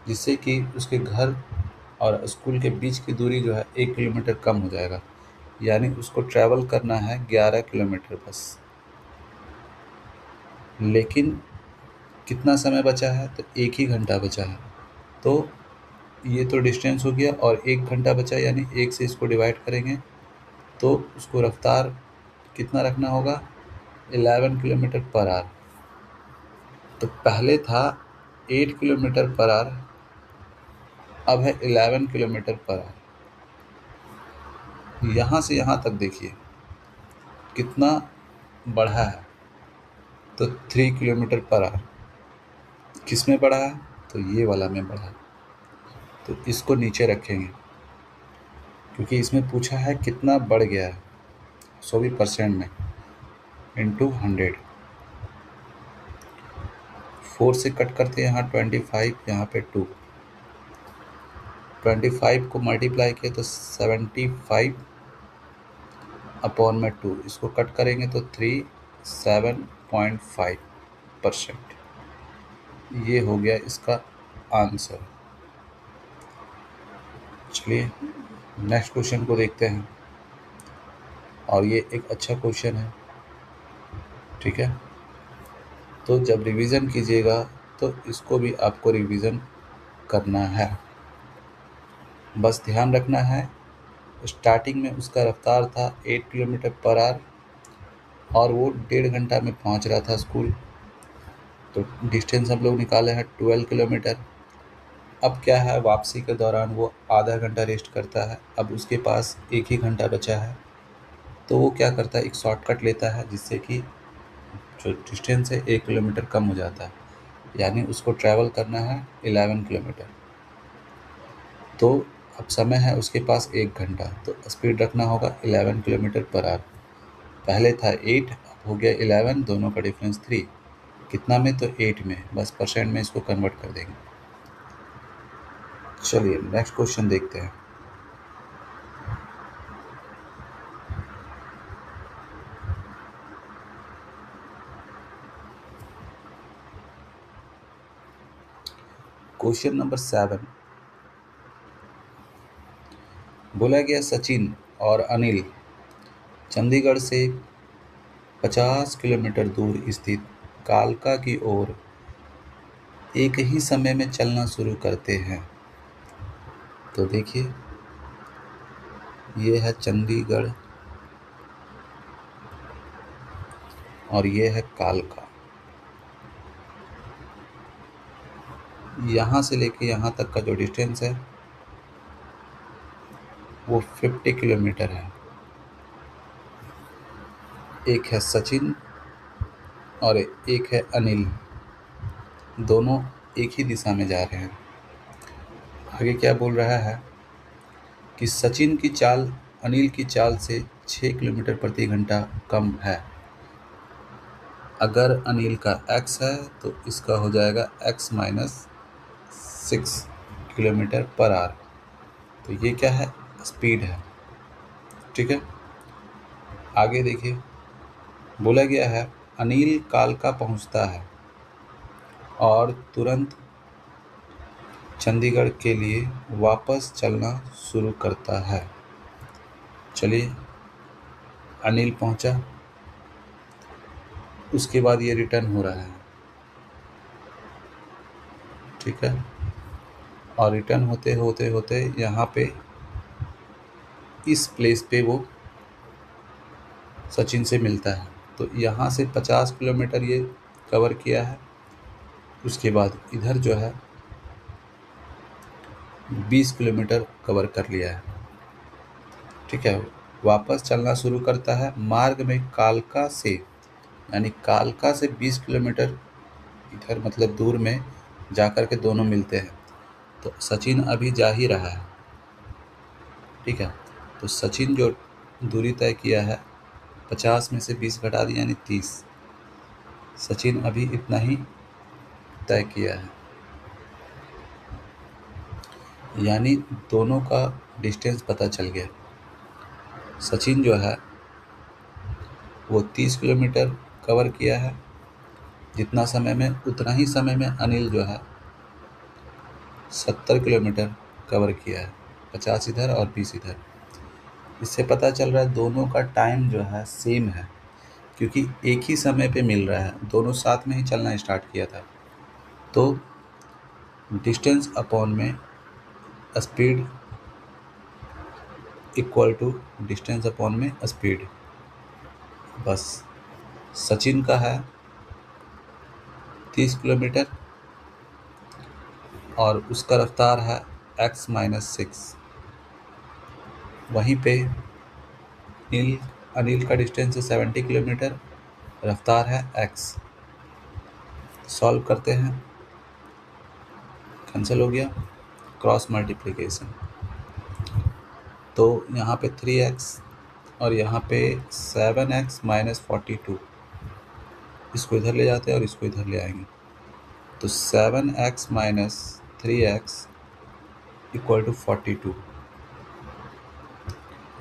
जिससे कि उसके घर और स्कूल के बीच की दूरी जो है 1 किलोमीटर कम हो जाएगा। यानी उसको ट्रैवल करना है 11 किलोमीटर बस। लेकिन कितना समय बचा है? तो 1 ही घंटा बचा है। तो ये तो डिस्टेंस हो गया, और 1 घंटा बचा, यानी 1 से इसको डिवाइड करेंगे तो उसको रफ्तार कितना रखना होगा? 11 किलोमीटर पर आवर। तो पहले था 8 किलोमीटर पर आवर, अब है 11 किलोमीटर पर आवर। यहाँ से यहाँ तक देखिए कितना बढ़ा है। तो 3 किलोमीटर पर आवर। किस में बढ़ा है? तो ये वाला में बढ़ा है। तो इसको नीचे रखेंगे, क्योंकि इसमें पूछा है कितना बढ़ गया है, 100% में इंटू 100। 4 से कट करते हैं यहाँ 25, यहाँ पे 2। 25 को मल्टीप्लाई किया तो 75 अपॉन में 2। इसको कट करेंगे तो 7.5%। ये हो गया इसका आंसर। चलिए नेक्स्ट क्वेश्चन को देखते हैं, और ये एक अच्छा क्वेश्चन है। ठीक है, तो जब रिवीजन कीजिएगा तो इसको भी आपको रिवीजन करना है। बस ध्यान रखना है, स्टार्टिंग में उसका रफ्तार था 8 किलोमीटर पर आवर, और वो 1.5 घंटा में पहुंच रहा था स्कूल। तो डिस्टेंस हम लोग निकाले हैं 12 किलोमीटर। अब क्या है, वापसी के दौरान वो आधा घंटा रेस्ट करता है। अब उसके पास 1 ही घंटा बचा है, तो वो क्या करता है, एक शॉर्टकट लेता है, जिससे कि जो डिस्टेंस है 1 किलोमीटर कम हो जाता है। यानी उसको ट्रैवल करना है 11 किलोमीटर। तो अब समय है उसके पास 1 घंटा, तो स्पीड रखना होगा 11 किलोमीटर पर आवर। पहले था 8, अब हो गया 11, दोनों का डिफरेंस 3। कितना में? तो 8 में। बस परसेंट में इसको कन्वर्ट कर देंगे। चलिए नेक्स्ट क्वेश्चन देखते हैं। क्वेश्चन नंबर 7 बोला गया, सचिन और अनिल चंडीगढ़ से 50 किलोमीटर दूर स्थित कालका की ओर एक ही समय में चलना शुरू करते हैं। तो देखिए, ये है चंडीगढ़ और ये है कालका। यहाँ से लेके यहाँ तक का जो डिस्टेंस है वो 50 किलोमीटर है। एक है सचिन और एक है अनिल, दोनों एक ही दिशा में जा रहे हैं। आगे क्या बोल रहा है कि सचिन की चाल अनिल की चाल से 6 किलोमीटर प्रति घंटा कम है। अगर अनिल का x है तो इसका हो जाएगा x minus 6 kilometre per hour. तो ये क्या है? स्पीड है। ठीक है, आगे देखिए, बोला गया है अनिल कालका पहुंचता है और तुरंत चंडीगढ़ के लिए वापस चलना शुरू करता है। चलिए, अनिल पहुंचा, उसके बाद ये रिटर्न हो रहा है। ठीक है, और रिटर्न होते होते होते यहाँ पे इस प्लेस पे वो सचिन से मिलता है। तो यहाँ से 50 किलोमीटर ये कवर किया है। उसके बाद इधर जो है 20 किलोमीटर कवर कर लिया है। ठीक है, वापस चलना शुरू करता है। मार्ग में कालका से, यानी कालका से 20 किलोमीटर इधर मतलब दूर में जाकर के दोनों मिलते हैं। तो सचिन अभी जा ही रहा है। ठीक है, तो सचिन जो दूरी तय किया है 50 में से 20 घटा दिया यानी 30। सचिन अभी इतना ही तय किया है, यानी दोनों का डिस्टेंस पता चल गया। सचिन जो है वो 30 किलोमीटर कवर किया है जितना समय में, उतना ही समय में अनिल जो है 70 किलोमीटर कवर किया है, 50 इधर और 20 इधर। इससे पता चल रहा है दोनों का टाइम जो है सेम है, क्योंकि एक ही समय पे मिल रहा है, दोनों साथ में ही चलना स्टार्ट किया था। तो डिस्टेंस अपॉन में speed equal to distance upon में स्पीड। बस सचिन का है 30 किलोमीटर और उसका रफ्तार है x-6। वहीं पे अनिल का डिस्टेंस है 70 किलोमीटर, रफ्तार है x। सॉल्व करते हैं, कैंसिल हो गया, क्रॉस मल्टीप्लिकेशन। तो यहाँ पे 3x और यहाँ पे 7x-42, इसको इधर ले जाते हैं और इसको इधर ले आएंगे। तो 7x-3x equal to 42,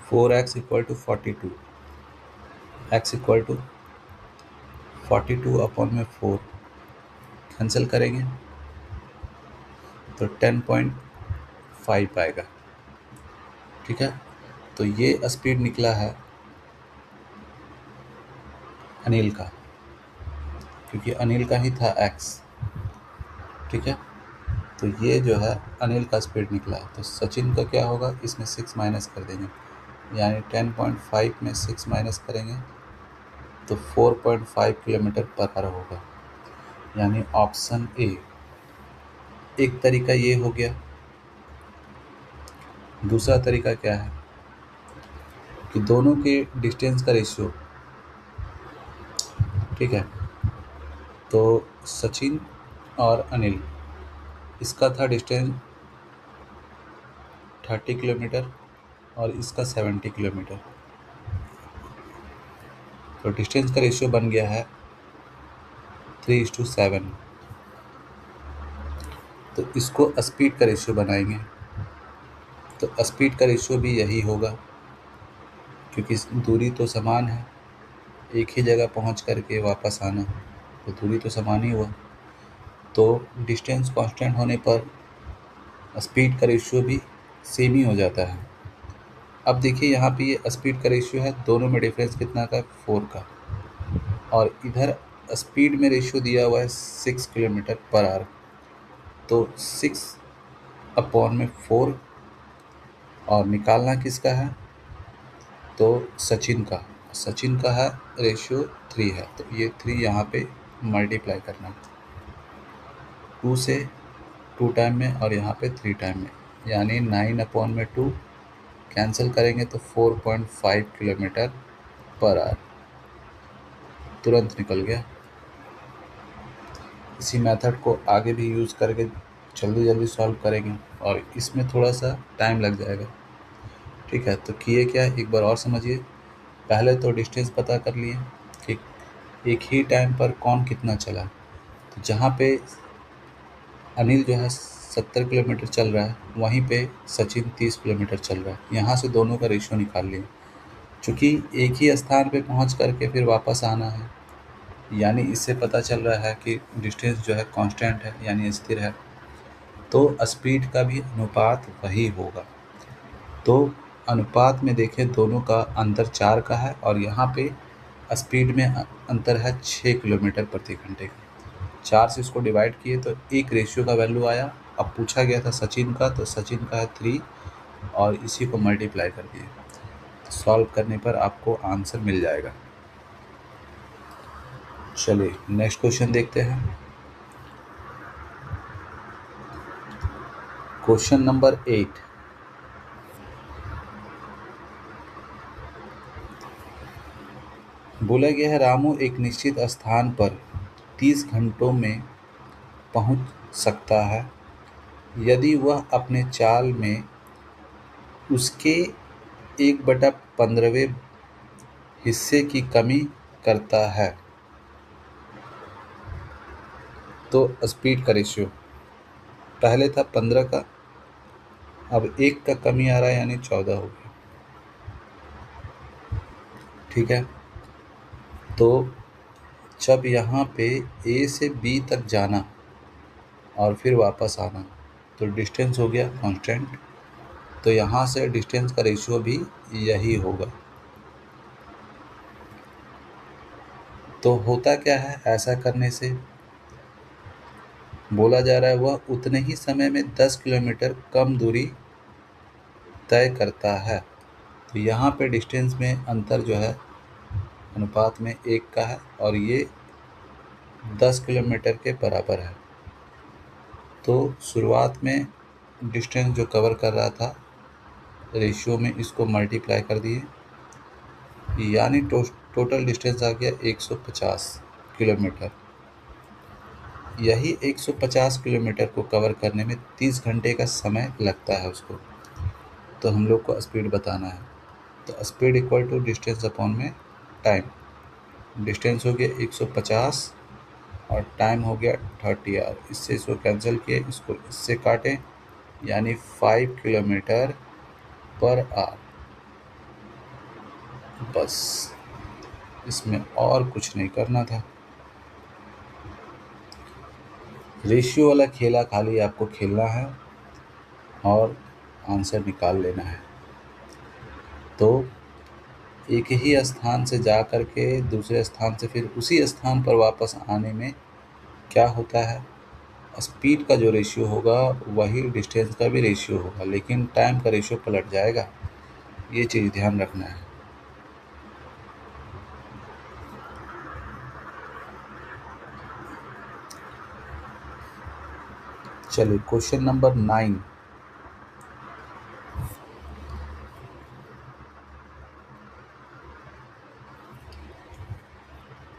4x equal to 42, x equal to 42 upon में 4, कैंसिल करेंगे तो 10.5 आएगा। ठीक है, तो ये स्पीड निकला है अनिल का, क्योंकि अनिल का ही था x। ठीक है, तो ये जो है अनिल का स्पीड निकला है। तो सचिन का क्या होगा, इसमें 6 माइनस कर देंगे, यानी 10.5 में 6 माइनस करेंगे तो 4.5 किलोमीटर पर आवर होगा, यानी ऑप्शन ए। एक तरीका ये हो गया। दूसरा तरीका क्या है कि दोनों के डिस्टेंस का रेशियो, ठीक है, तो सचिन और अनिल, इसका था डिस्टेंस 30 किलोमीटर और इसका 70 किलोमीटर। तो डिस्टेंस का रेशियो बन गया है 3:7। तो इसको स्पीड का रेशियो बनाएंगे, तो स्पीड का रेशियो भी यही होगा, क्योंकि दूरी तो समान है, एक ही जगह पहुंच करके वापस आना, तो दूरी तो समान ही हुआ। तो डिस्टेंस कांस्टेंट होने पर स्पीड का रेशियो भी सेम ही हो जाता है। अब देखिए यहाँ पे ये स्पीड का रेशियो है, दोनों में डिफरेंस कितना का, 4 का, और इधर स्पीड में रेशियो दिया हुआ है 6 किलोमीटर पर आवर। तो 6 अपॉन में 4, और निकालना किसका है, तो सचिन का है रेशियो 3 है, तो ये 3 यहाँ पे मल्टीप्लाई करना, 2 से 2 टाइम में और यहाँ पे 3 टाइम में, यानी 9 अपॉन में 2, कैंसिल करेंगे तो 4.5 किलोमीटर पर आवर तुरंत निकल गया। इसी मेथड को आगे भी यूज़ करके जल्दी जल्दी सॉल्व करेंगे, और इसमें थोड़ा सा टाइम लग जाएगा। ठीक है, तो किए क्या, एक बार और समझिए। पहले तो डिस्टेंस पता कर लिए कि एक ही टाइम पर कौन कितना चला। तो जहाँ पे अनिल जो है 70 किलोमीटर चल रहा है, वहीं पे सचिन 30 किलोमीटर चल रहा है। यहाँ से दोनों का रेशियो निकाल लिए, चूँकि एक ही स्थान पे पहुँच करके फिर वापस आना है, यानी इससे पता चल रहा है कि डिस्टेंस जो है कांस्टेंट है, यानी स्थिर है। तो स्पीड का भी अनुपात वही होगा। तो अनुपात में देखें, दोनों का अंतर 4 का है, और यहाँ पे स्पीड में अंतर है 6 किलोमीटर प्रति घंटे का। 4 से इसको डिवाइड किए तो एक रेशियो का वैल्यू आया। अब पूछा गया था सचिन का, तो सचिन का है 3, और इसी को मल्टीप्लाई कर दिए। सॉल्व करने पर आपको आंसर मिल जाएगा। चलिए नेक्स्ट क्वेश्चन देखते हैं। Question number 8। बोला गया है रामू एक निश्चित स्थान पर 30 घंटों में पहुंच सकता है यदि वह अपने चाल में उसके 1/15वें हिस्से की कमी करता है। तो स्पीड का रेशियो पहले था 15 का, अब 1 का कमी आ रहा है यानी 14 हो गया। ठीक है, तो जब यहाँ पे ए से बी तक जाना और फिर वापस आना तो डिस्टेंस हो गया कांस्टेंट, तो यहाँ से डिस्टेंस का रेशियो भी यही होगा। तो होता क्या है ऐसा करने से, बोला जा रहा है वह उतने ही समय में 10 किलोमीटर कम दूरी तय करता है। तो यहाँ पे डिस्टेंस में अंतर जो है अनुपात में 1 का है और ये 10 किलोमीटर के बराबर है। तो शुरुआत में डिस्टेंस जो कवर कर रहा था रेशियो में इसको मल्टीप्लाई कर दिए, यानी टोटल डिस्टेंस आ गया 150 किलोमीटर। यही 150 किलोमीटर को कवर करने में 30 घंटे का समय लगता है उसको। तो हम लोग को स्पीड बताना है, तो speed equal to distance upon में टाइम। डिस्टेंस हो गया 150 और टाइम हो गया 30 आवर। इससे इसको कैंसिल किए, इसको इससे काटें, यानी 5 किलोमीटर पर आवर। बस इसमें और कुछ नहीं करना था। रेशियो वाला खेला खाली आपको खेलना है और आंसर निकाल लेना है। तो एक ही स्थान से जा कर के दूसरे स्थान से फिर उसी स्थान पर वापस आने में क्या होता है, स्पीड का जो रेशियो होगा वही डिस्टेंस का भी रेशियो होगा, लेकिन टाइम का रेशियो पलट जाएगा। ये चीज़ ध्यान रखना है। चलिए क्वेश्चन नंबर 9।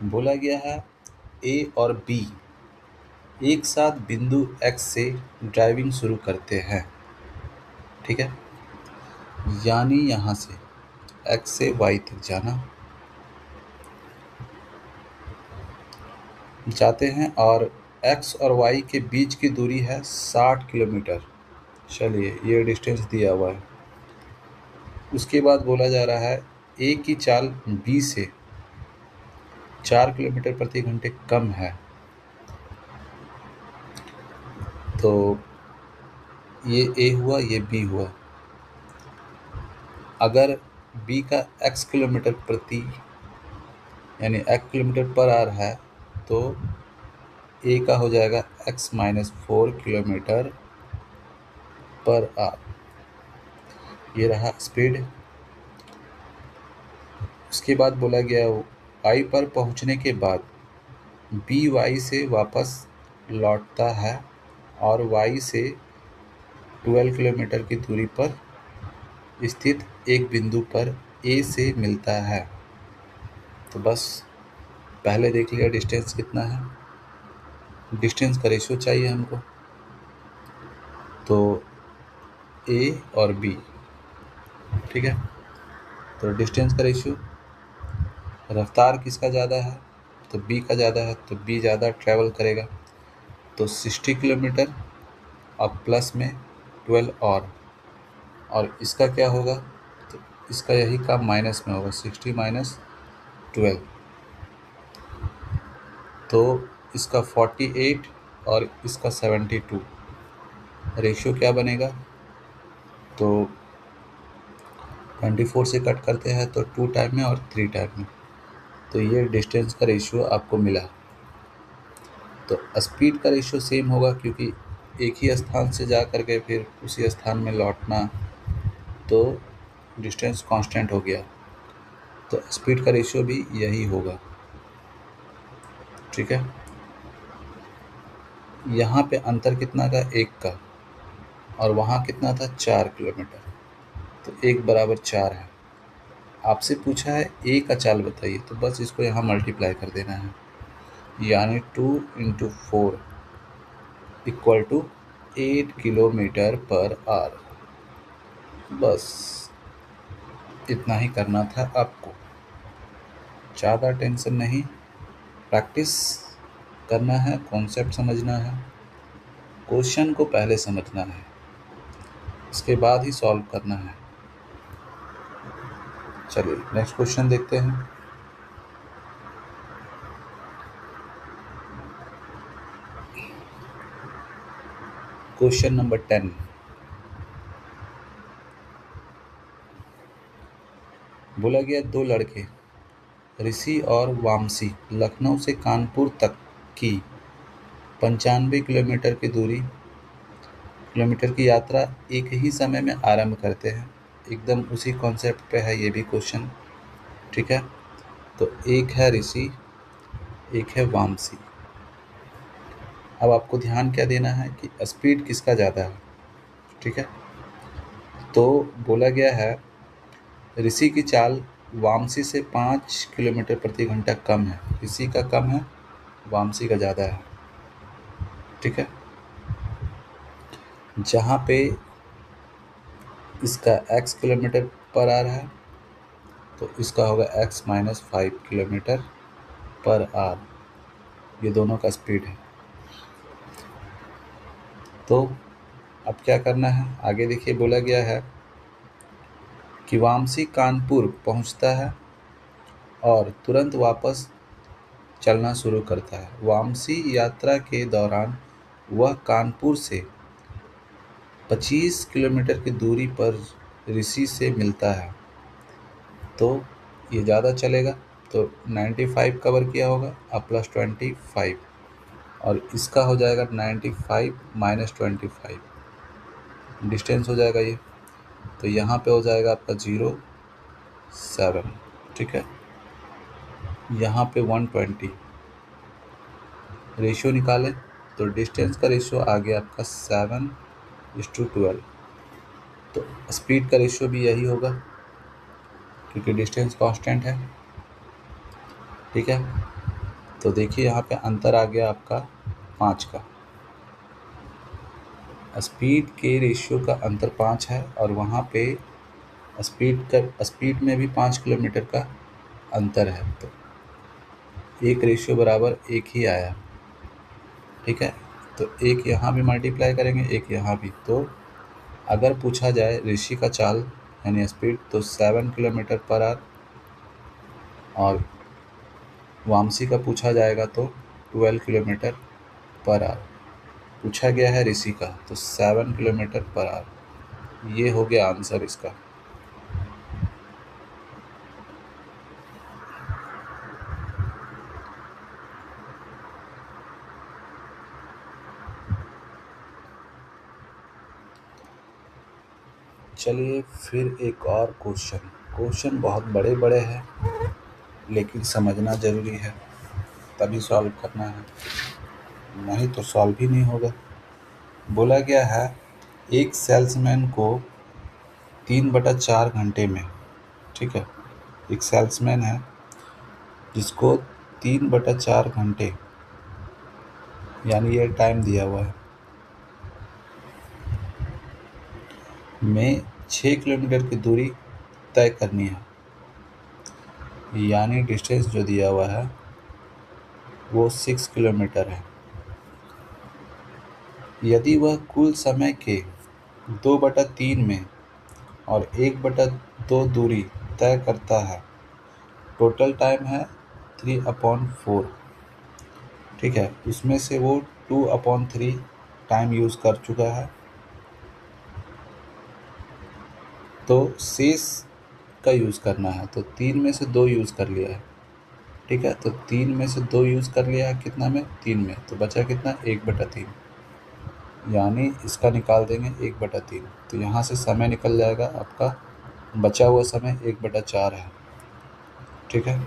बोला गया है ए और बी एक साथ बिंदु एक्स से ड्राइविंग शुरू करते हैं। ठीक है, यानी यहाँ से एक्स से वाई तक जाते हैं और एक्स और वाई के बीच की दूरी है 60 किलोमीटर। चलिए ये डिस्टेंस दिया हुआ है। उसके बाद बोला जा रहा है ए की चाल बी से 4 किलोमीटर प्रति घंटे कम है। तो ये ए हुआ, ये बी हुआ। अगर बी का x किलोमीटर प्रति यानी x किलोमीटर पर आवर है तो ए का हो जाएगा x - 4 किलोमीटर पर आवर। ये रहा स्पीड। उसके बाद बोला गया y पर पहुंचने के बाद बी वाई से वापस लौटता है और y से 12 किलोमीटर की दूरी पर स्थित एक बिंदु पर ए से मिलता है। तो बस पहले देख लिया डिस्टेंस कितना है, डिस्टेंस का रेशियो चाहिए हमको। तो ए और बी, ठीक है, तो डिस्टेंस का रेशियो, रफ्तार किसका ज़्यादा है तो बी का ज़्यादा है, तो बी ज़्यादा ट्रैवल करेगा। तो 60 किलोमीटर अब प्लस में 12 और इसका क्या होगा, तो इसका यही काम माइनस में होगा, 60 - 12। तो इसका 48 और इसका 72। रेशियो क्या बनेगा, तो 24 से कट करते हैं तो 2 टाइम में और 3 टाइम में। तो ये डिस्टेंस का रेशियो आपको मिला। तो स्पीड का रेशियो सेम होगा क्योंकि एक ही स्थान से जा कर के फिर उसी स्थान में लौटना, तो डिस्टेंस कांस्टेंट हो गया। तो स्पीड का रेशियो भी यही होगा। ठीक है, यहाँ पे अंतर कितना था 1 का और वहाँ कितना था 4 किलोमीटर, तो 1 बराबर 4 है। आपसे पूछा है ए का चाल बताइए, तो बस इसको यहाँ मल्टीप्लाई कर देना है, यानी 2 × 4 = 8 किलोमीटर पर आवर। बस इतना ही करना था आपको, ज़्यादा टेंशन नहीं, प्रैक्टिस करना है, कॉन्सेप्ट समझना है, क्वेश्चन को पहले समझना है, इसके बाद ही सॉल्व करना है। चलिए नेक्स्ट क्वेश्चन देखते हैं। Question number 10। बोला गया दो लड़के ऋषि और वामसी लखनऊ से कानपुर तक की 95 किलोमीटर की यात्रा एक ही समय में आरंभ करते हैं। एकदम उसी कॉन्सेप्ट पे है ये भी क्वेश्चन। ठीक है, तो एक है ऋषि, एक है वामसी। अब आपको ध्यान क्या देना है कि स्पीड किसका ज़्यादा है। ठीक है, तो बोला गया है ऋषि की चाल वामसी से 5 किलोमीटर प्रति घंटा कम है। ऋषि का कम है, वामसी का ज़्यादा है। ठीक है, जहाँ पे इसका x किलोमीटर पर आर है तो इसका होगा x-5 किलोमीटर पर आर। ये दोनों का स्पीड है। तो अब क्या करना है, आगे देखिए बोला गया है कि वामसी कानपुर पहुंचता है और तुरंत वापस चलना शुरू करता है। वामसी यात्रा के दौरान वह कानपुर से 25 किलोमीटर की दूरी पर ऋषि से मिलता है। तो ये ज़्यादा चलेगा, तो 95 कवर किया होगा अब प्लस 25, और इसका हो जाएगा 95 माइनस 25, डिस्टेंस हो जाएगा ये। तो यहाँ पे हो जाएगा आपका 0.7। ठीक है, यहाँ पे 120 रेशियो निकालें तो डिस्टेंस का रेशियो आ गया आपका 7:12। तो स्पीड का रेशियो भी यही होगा क्योंकि डिस्टेंस कांस्टेंट है। ठीक है, तो देखिए यहाँ पे अंतर आ गया आपका 5 का। स्पीड के रेशियो का अंतर 5 है और वहाँ पे स्पीड में भी 5 किलोमीटर का अंतर है। तो एक रेशियो बराबर एक ही आया। ठीक है, तो एक यहाँ भी मल्टीप्लाई करेंगे, एक यहाँ भी। तो अगर पूछा जाए ऋषि का चाल यानी स्पीड तो 7 किलोमीटर पर आर, और वामसी का पूछा जाएगा तो 12 किलोमीटर पर आर। पूछा गया है ऋषि का तो 7 किलोमीटर पर आर। ये हो गया आंसर इसका। चलिए फिर एक और क्वेश्चन बहुत बड़े बड़े हैं लेकिन समझना ज़रूरी है, तभी सॉल्व करना है, नहीं तो सॉल्व ही नहीं होगा। बोला गया है एक सेल्समैन को 3/4 घंटे में, ठीक है, एक सेल्समैन है जिसको 3/4 घंटे यानी ये टाइम दिया हुआ है में 6 किलोमीटर की दूरी तय करनी है। यानी डिस्टेंस जो दिया हुआ है वो 6 किलोमीटर है। यदि वह कुल समय के 2/3 में और 1/2 दूरी तय करता है, टोटल टाइम है 3/4। ठीक है, उसमें से वो 2/3 टाइम यूज़ कर चुका है, तो शेष का यूज़ करना है। तो 3 में से 2 यूज़ कर लिया है। ठीक है, तो 3 में से 2 यूज़ कर लिया है कितना में, 3 में, तो बचा कितना 1/3, यानी इसका निकाल देंगे 1/3। तो यहाँ से समय निकल जाएगा आपका, बचा हुआ समय 1/4 है। ठीक है,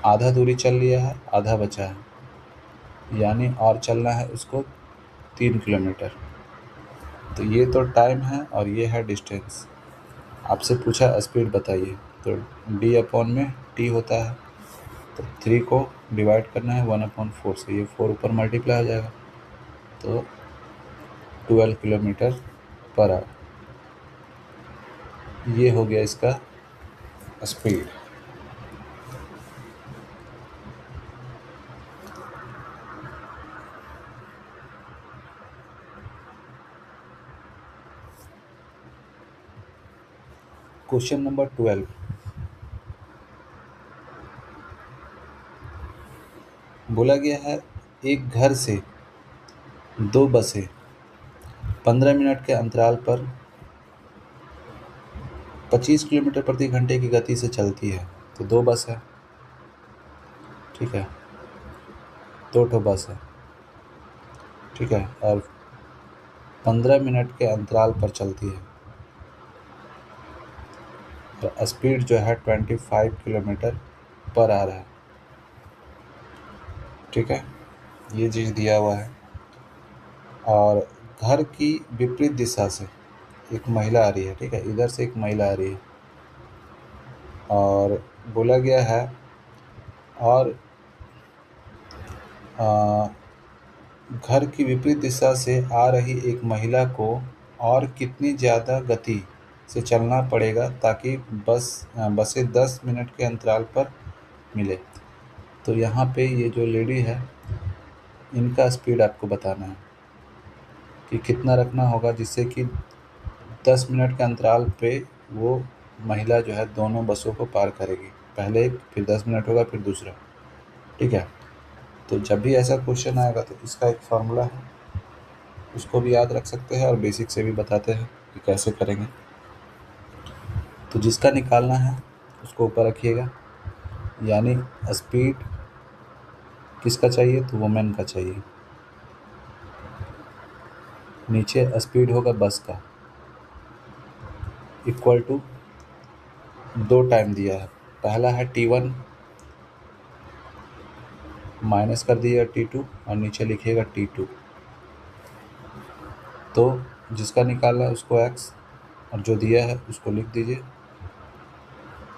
आधा दूरी चल लिया है, आधा बचा है, यानी और चलना है उसको 3 किलोमीटर। तो ये तो टाइम है और ये है डिस्टेंस। आपसे पूछा स्पीड बताइए, तो D/में T होता है, तो 3 को डिवाइड करना है 1/4 से, ये 4 ऊपर मल्टीप्लाई हो जाएगा, तो 12 किलोमीटर पर आवर। ये हो गया इसका स्पीड। Question number 12। बोला गया है एक घर से दो बसें 15 मिनट के अंतराल पर 25 किलोमीटर प्रति घंटे की गति से चलती है। तो दो बस है, ठीक है, दो ठो बस है, ठीक है, और 15 मिनट के अंतराल पर चलती है और स्पीड जो है 25 किलोमीटर पर आवर है, ठीक है, ये चीज़ दिया हुआ है। और घर की विपरीत दिशा से एक महिला आ रही है, ठीक है, इधर से एक महिला आ रही है और बोला गया है और घर की विपरीत दिशा से आ रही एक महिला को और कितनी ज़्यादा गति से चलना पड़ेगा ताकि बसें 10 मिनट के अंतराल पर मिले। तो यहाँ पे ये जो लेडी है इनका स्पीड आपको बताना है कि कितना रखना होगा जिससे कि 10 मिनट के अंतराल पे वो महिला जो है दोनों बसों को पार करेगी। पहले एक, फिर 10 मिनट होगा, फिर दूसरा, ठीक है। तो जब भी ऐसा क्वेश्चन आएगा तो इसका एक फार्मूला है, उसको भी याद रख सकते हैं और बेसिक से भी बताते हैं कि कैसे करेंगे। तो जिसका निकालना है उसको ऊपर रखिएगा, यानी स्पीड किसका चाहिए, तो वुमेन का चाहिए। नीचे स्पीड होगा बस का, इक्वल टू दो टाइम दिया है, पहला है T1 माइनस कर दिया T2 और नीचे लिखिएगा T2। तो जिसका निकालना है उसको x और जो दिया है उसको लिख दीजिए।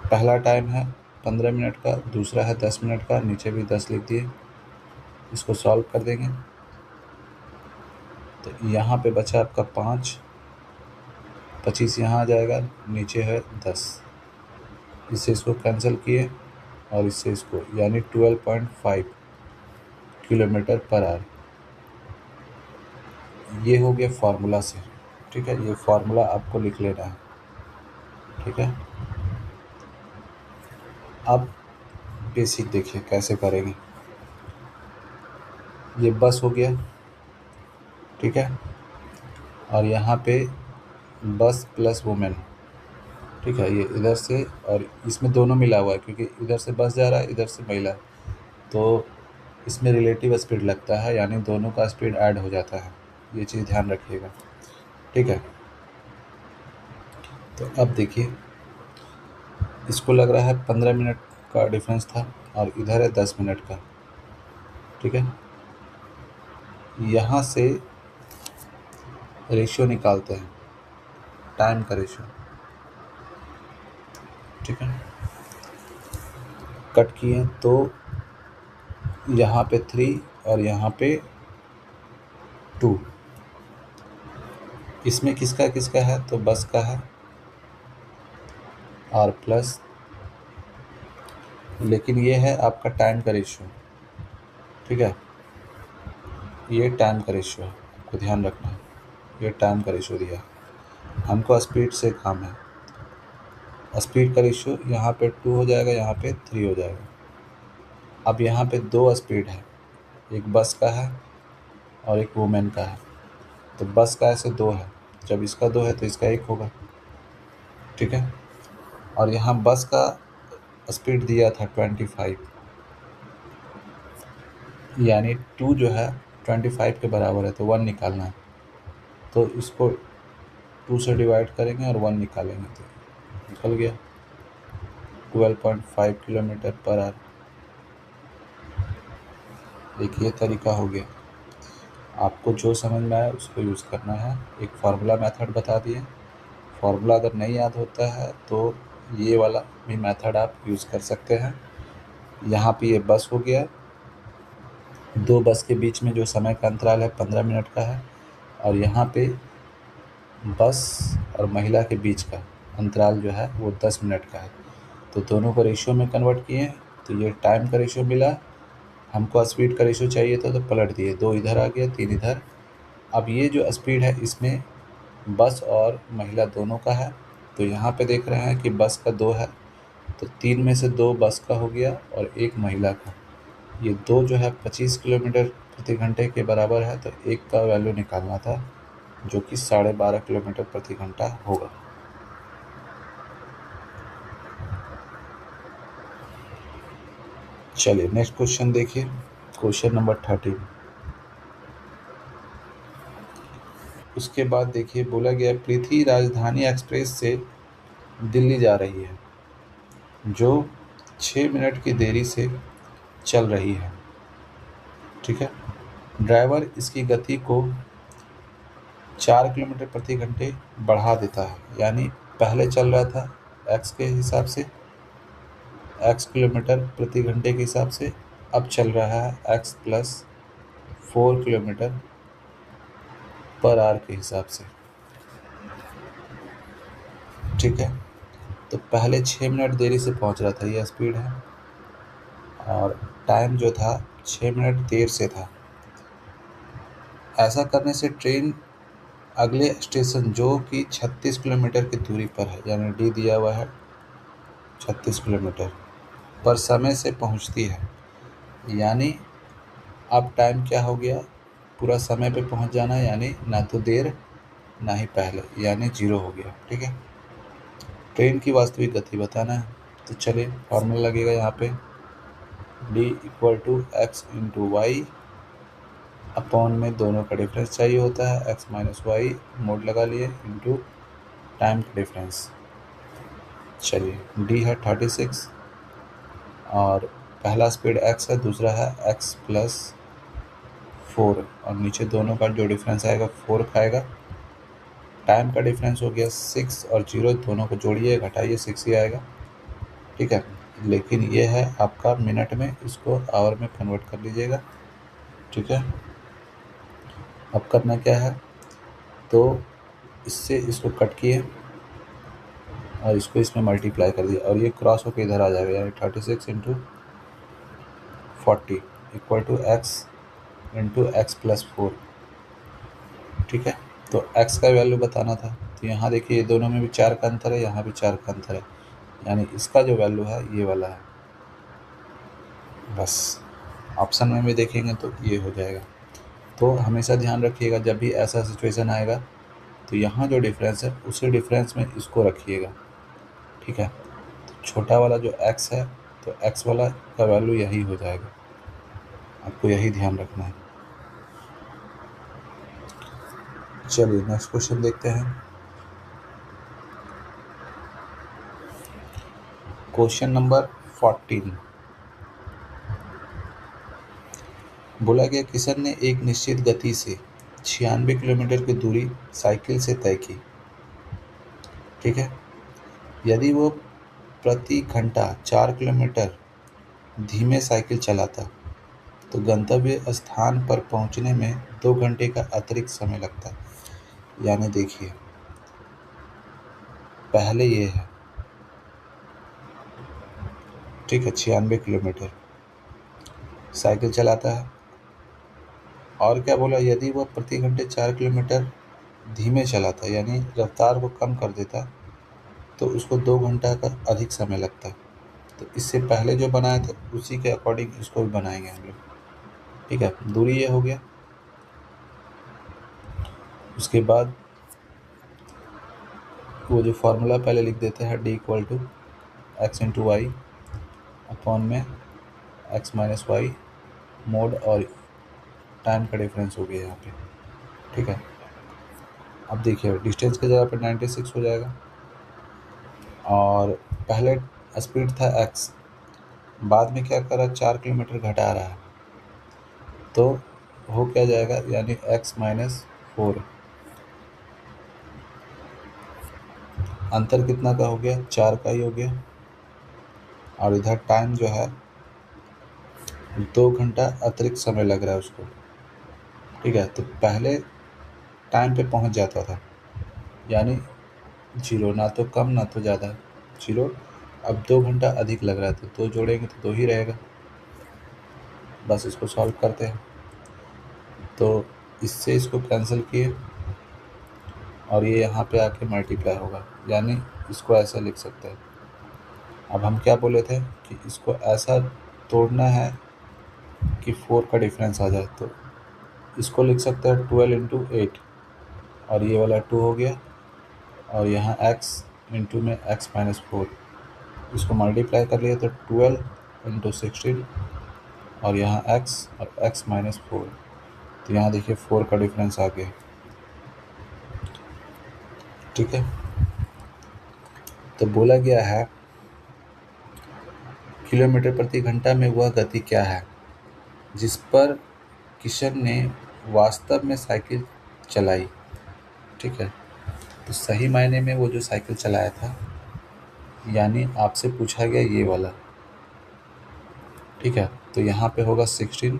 पहला टाइम है 15 मिनट का, दूसरा है 10 मिनट का, नीचे भी 10 लिख दिए। इसको सॉल्व कर देंगे तो यहाँ पे बचा आपका 5, 25 यहाँ आ जाएगा, नीचे है 10, इससे इसको कैंसिल किए और इससे इसको, यानी 12.5 किलोमीटर पर आवर। ये हो गया फार्मूला से, ठीक है, ये फार्मूला आपको लिख लेना है, ठीक है। अब बेसिक देखिए कैसे करेंगे। ये बस हो गया, ठीक है, और यहाँ पे बस प्लस वुमेन, ठीक है, ये इधर से और इसमें दोनों मिला हुआ है क्योंकि इधर से बस जा रहा है, इधर से महिला, तो इसमें रिलेटिव स्पीड लगता है, यानी दोनों का स्पीड ऐड हो जाता है। ये चीज़ ध्यान रखिएगा, ठीक है। तो अब देखिए इसको लग रहा है 15 मिनट का डिफरेंस था और इधर है 10 मिनट का, ठीक है। यहाँ से रेशियो निकालते हैं, टाइम का रेशियो, ठीक है। कट किए तो यहाँ पे 3 और यहाँ पे 2, इसमें किसका किसका है, तो बस का है और प्लस, लेकिन ये है आपका टाइम का रेशियो, ठीक है, ये टाइम का रेशियो है, आपको ध्यान रखना है, ये टाइम का रेशियो दिया है। हमको स्पीड से काम है, स्पीड का रेशियो यहाँ पे 2 हो जाएगा, यहाँ पे 3 हो जाएगा। अब यहाँ पे दो स्पीड है, एक बस का है और एक वुमेन का है। तो बस का ऐसे 2 है, जब इसका 2 है तो इसका 1 होगा, ठीक है। और यहाँ बस का स्पीड दिया था 25, यानी 2 जो है 25 के बराबर है, तो 1 निकालना है। तो इसको 2 से डिवाइड करेंगे और 1 निकालेंगे तो निकल गया 12.5 किलोमीटर पर आवर। देखिए तरीका हो गया, आपको जो समझ में आया उसको यूज़ करना है। एक फार्मूला मेथड बता दिए, फार्मूला अगर नहीं याद होता है तो ये वाला भी मेथड आप यूज़ कर सकते हैं। यहाँ पे ये बस हो गया, दो बस के बीच में जो समय का अंतराल है 15 मिनट का है, और यहाँ पे बस और महिला के बीच का अंतराल जो है वो 10 मिनट का है। तो दोनों को रेशियो में कन्वर्ट किए तो ये टाइम का रेशियो मिला। हमको स्पीड का रेशियो चाहिए था तो पलट दिए, 2 इधर आ गया, 3 इधर। अब ये जो स्पीड है इसमें बस और महिला दोनों का है, तो यहाँ पे देख रहे हैं कि बस का 2 है, तो 3 में से 2 बस का हो गया और 1 महिला का। ये 2 जो है 25 किलोमीटर प्रति घंटे के बराबर है, तो एक का वैल्यू निकालना था जो कि 12.5 किलोमीटर प्रति घंटा होगा। चलिए नेक्स्ट क्वेश्चन देखिए, क्वेश्चन नंबर 13। उसके बाद देखिए बोला गया पृथ्वी राजधानी एक्सप्रेस से दिल्ली जा रही है, जो 6 मिनट की देरी से चल रही है। ठीक है, ड्राइवर इसकी गति को 4 किलोमीटर प्रति घंटे बढ़ा देता है, यानी पहले चल रहा था x के हिसाब से, x किलोमीटर प्रति घंटे के हिसाब से, अब चल रहा है x plus 4 kilometre per our के हिसाब से। ठीक है, तो पहले 6 मिनट देरी से पहुंच रहा था, यह स्पीड है, और टाइम जो था 6 मिनट देर से था। ऐसा करने से ट्रेन अगले स्टेशन जो कि 36 किलोमीटर की दूरी पर है, यानी डी दिया हुआ है 36 किलोमीटर पर समय से पहुंचती है। यानी अब टाइम क्या हो गया, पूरा समय पे पहुंच जाना, यानी ना तो देर ना ही पहले, यानी 0 हो गया। ठीक है, ट्रेन की वास्तविक गति बताना है, तो चलिए फॉर्मूला लगेगा यहाँ पे d equal to x into y upon में दोनों का डिफरेंस चाहिए होता है, x माइनस वाई मोड लगा लिए इंटू टाइम का डिफरेंस। चलिए d है 36 और पहला स्पीड x है, दूसरा है x प्लस 4 और नीचे दोनों का जो डिफरेंस आएगा 4 खाएगा। टाइम का डिफरेंस हो गया 6 और 0, दोनों को जोड़िए घटाइए 6 ही आएगा। ठीक है, लेकिन ये है आपका मिनट में, इसको आवर में कन्वर्ट कर लीजिएगा। ठीक है, अब करना क्या है, तो इससे इसको कट किए और इसको इसमें मल्टीप्लाई कर दिया और ये क्रॉस होकर इधर आ जाएगा, यानी 36 into 40 equal to x into x plus 4। ठीक है, तो x का वैल्यू बताना था, तो यहाँ देखिए ये दोनों में भी 4 का अंतर है, यहाँ भी 4 का अंतर है, यानी इसका जो वैल्यू है ये वाला है। बस ऑप्शन में भी देखेंगे तो ये हो जाएगा। तो हमेशा ध्यान रखिएगा जब भी ऐसा सिचुएशन आएगा तो यहाँ जो डिफरेंस है उसी डिफरेंस में इसको रखिएगा। ठीक है, तो छोटा वाला जो x है तो x वाला का वैल्यू यही हो जाएगा, आपको यही ध्यान रखना है। चलिए नेक्स्ट क्वेश्चन देखते हैं, क्वेश्चन नंबर 14। बोला गया किशन ने एक निश्चित गति से 96 किलोमीटर की दूरी साइकिल से तय की। ठीक है, यदि वो प्रति घंटा 4 किलोमीटर धीमे साइकिल चलाता तो गंतव्य स्थान पर पहुंचने में 2 घंटे का अतिरिक्त समय लगता। यानी देखिए पहले ये है, ठीक है, 96 किलोमीटर साइकिल चलाता है, और क्या बोला, यदि वह प्रति घंटे 4 किलोमीटर धीमे चलाता, यानी रफ्तार को कम कर देता, तो उसको 2 घंटा का अधिक समय लगता। तो इससे पहले जो बनाया था उसी के अकॉर्डिंग इसको भी बनाएंगे हम लोग। ठीक है, दूरी ये हो गया। उसके बाद वो जो फार्मूला पहले लिख देते हैं, d equal to x into y upon में एक्स माइनस वाई मोड, और टाइम का डिफरेंस हो गया यहाँ पे। ठीक है, अब देखिए डिस्टेंस की जगह पर 96 हो जाएगा, और पहले स्पीड था x, बाद में क्या कर रहा है 4 किलोमीटर घटा रहा है, तो हो क्या जाएगा, यानी x माइनस 4। अंतर कितना का हो गया, 4 का ही हो गया, और इधर टाइम जो है 2 घंटा अतिरिक्त समय लग रहा है उसको। ठीक है, तो पहले टाइम पे पहुंच जाता था, यानी 0, ना तो कम ना तो ज़्यादा, 0। अब 2 घंटा अधिक लग रहा है, तो 2 जोड़ेंगे तो 2 ही रहेगा। बस इसको सॉल्व करते हैं, तो इससे इसको कैंसिल किए और ये यहाँ पे आके मल्टीप्लाई होगा, यानी इसको ऐसा लिख सकते हैं। अब हम क्या बोले थे कि इसको ऐसा तोड़ना है कि 4 का डिफरेंस आ जाए, तो इसको लिख सकते हैं 12 इंटू 8, और ये वाला 2 हो गया, और यहाँ x इंटू में x माइनस 4, इसको मल्टीप्लाई कर लिया तो 12 इंटू 16, और यहाँ x और x माइनस 4, तो यहाँ देखिए 4 का डिफरेंस आ गया। ठीक है, तो बोला गया है किलोमीटर प्रति घंटा में वह गति क्या है जिस पर किशन ने वास्तव में साइकिल चलाई। ठीक है, तो सही मायने में वो जो साइकिल चलाया था, यानी आपसे पूछा गया ये वाला। ठीक है, तो यहाँ पे होगा 16,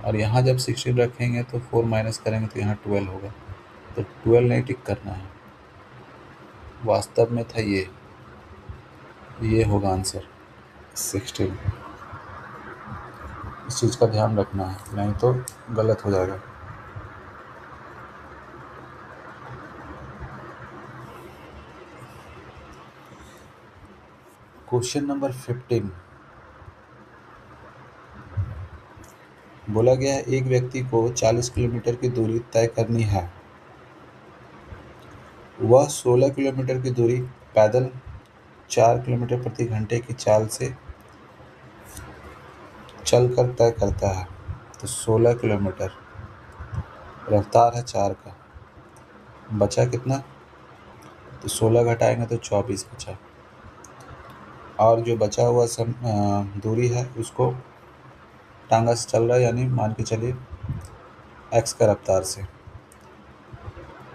और यहाँ जब 16 रखेंगे तो 4 माइनस करेंगे तो यहाँ 12 होगा, तो 12 नहीं टिक करना है, वास्तव में था ये होगा आंसर 16। इस चीज़ का ध्यान रखना है, नहीं तो गलत हो जाएगा। क्वेश्चन नंबर 15 बोला गया है एक व्यक्ति को 40 किलोमीटर की दूरी तय करनी है। वह 16 किलोमीटर की दूरी पैदल 4 किलोमीटर प्रति घंटे की चाल से चलकर तय करता है। तो 16 किलोमीटर, रफ्तार है 4 का, बचा कितना, तो 16 घटाएंगे तो 24 बचा, और जो बचा हुआ दूरी है उसको टांगा से चल रहा है, यानी मान के चलिए x का रफ्तार से।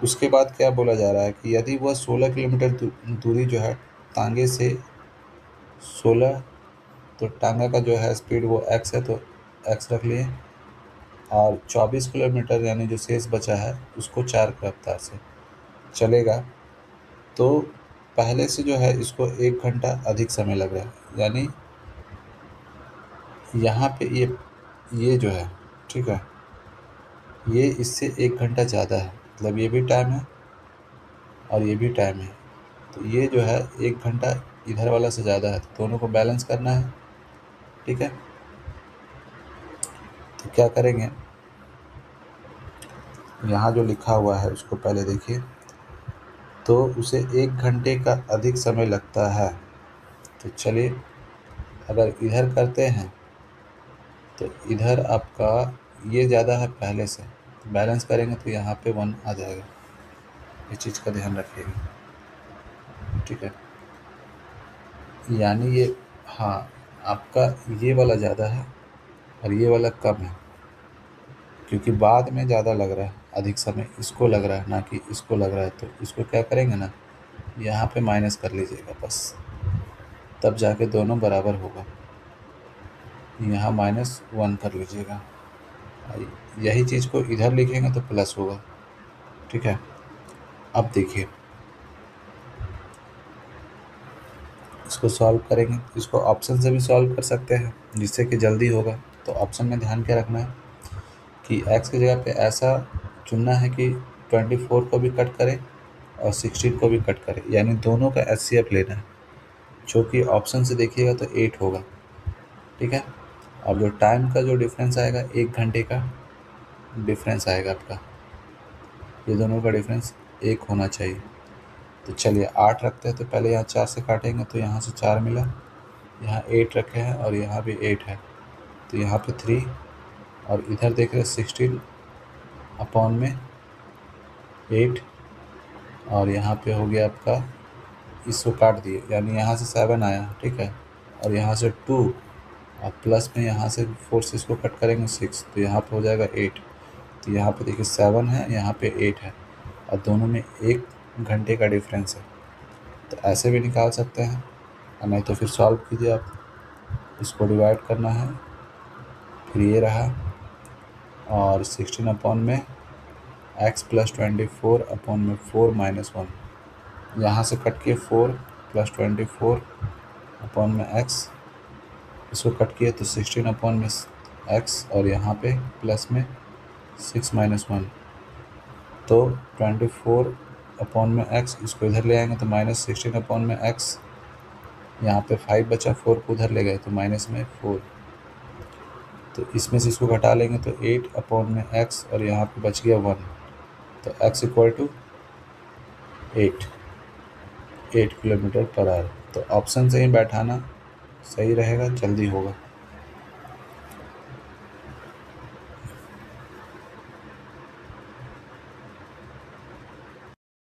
उसके बाद क्या बोला जा रहा है कि यदि वह 16 किलोमीटर दूरी जो है टांगे से 16, तो टांगा का जो है स्पीड वो x है, तो x रख लिए, और 24 किलोमीटर यानी जो शेष बचा है उसको 4 की रफ्तार से चलेगा, तो पहले से जो है इसको 1 घंटा अधिक समय लग रहा है, यानी यहाँ पे ये जो है, ठीक है, ये इससे 1 घंटा ज़्यादा है, मतलब ये भी टाइम है और ये भी टाइम है, तो ये जो है 1 घंटा इधर वाला से ज़्यादा है, तो दोनों को बैलेंस करना है। ठीक है, तो क्या करेंगे, यहाँ जो लिखा हुआ है उसको पहले देखिए, तो उसे 1 घंटे का अधिक समय लगता है, तो चलिए अगर इधर करते हैं तो इधर आपका ये ज़्यादा है पहले से, तो बैलेंस करेंगे तो यहाँ पे 1 आ जाएगा, इस चीज़ का ध्यान रखिएगा। ठीक है, यानी ये, हाँ, आपका ये वाला ज़्यादा है और ये वाला कम है, क्योंकि बाद में ज़्यादा लग रहा है, अधिक समय इसको लग रहा है ना कि इसको लग रहा है, तो इसको क्या करेंगे ना, यहाँ पे माइनस कर लीजिएगा बस, तब जाके दोनों बराबर होगा, यहाँ -1 कर लीजिएगा, यही चीज़ को इधर लिखेंगे तो प्लस होगा। ठीक है, अब देखिए इसको सॉल्व करेंगे, इसको ऑप्शन से भी सॉल्व कर सकते हैं जिससे कि जल्दी होगा। तो ऑप्शन में ध्यान क्या रखना है कि x की जगह पे ऐसा चुनना है कि 24 को भी कट करे और 16 को भी कट करे, यानी दोनों का HCF लेना है, जो कि ऑप्शन से देखिएगा तो 8 होगा। ठीक है, अब जो टाइम का जो डिफरेंस आएगा, 1 घंटे का डिफरेंस आएगा आपका, ये दोनों का डिफरेंस 1 होना चाहिए। तो चलिए 8 रखते हैं, तो पहले यहाँ 4 से काटेंगे तो यहाँ से 4 मिला, यहाँ 8 रखे हैं और यहाँ भी 8 है, तो यहाँ पे 3, और इधर देख रहे 16 अपॉन में 8, और यहाँ पे हो गया आपका, इसको काट दिए, यानी यहाँ से 7 आया। ठीक है, और यहाँ से 2, और प्लस में यहाँ से 4 से इसको कट करेंगे 6, तो यहाँ पे हो जाएगा 8, तो यहाँ पे देखिए 7 है, यहाँ पे 8 है, और दोनों में 1 घंटे का डिफरेंस है, तो ऐसे भी निकाल सकते हैं, और नहीं तो फिर सॉल्व कीजिए आप, इसको डिवाइड करना है, फिर ये रहा, और 16 अपॉन में x + 24 अपॉन में 4 - 1, यहाँ से कट किए 4 + 24 अपॉन में x, इसको कट किए तो 16 अपॉन में x, और यहाँ पे प्लस में 6 - 1, तो 24 अपॉन में एक्स, इसको इधर ले आएंगे तो -16 अपॉन में एक्स, यहाँ पे 5 बचा, 4 को उधर ले गए तो माइनस में 4, तो इसमें से इसको घटा लेंगे तो 8 अपॉन में एक्स और यहाँ पे बच गया 1, तो x equal to 8 kilometre per hour. तो ऑप्शन से ही बैठाना सही रहेगा, जल्दी होगा।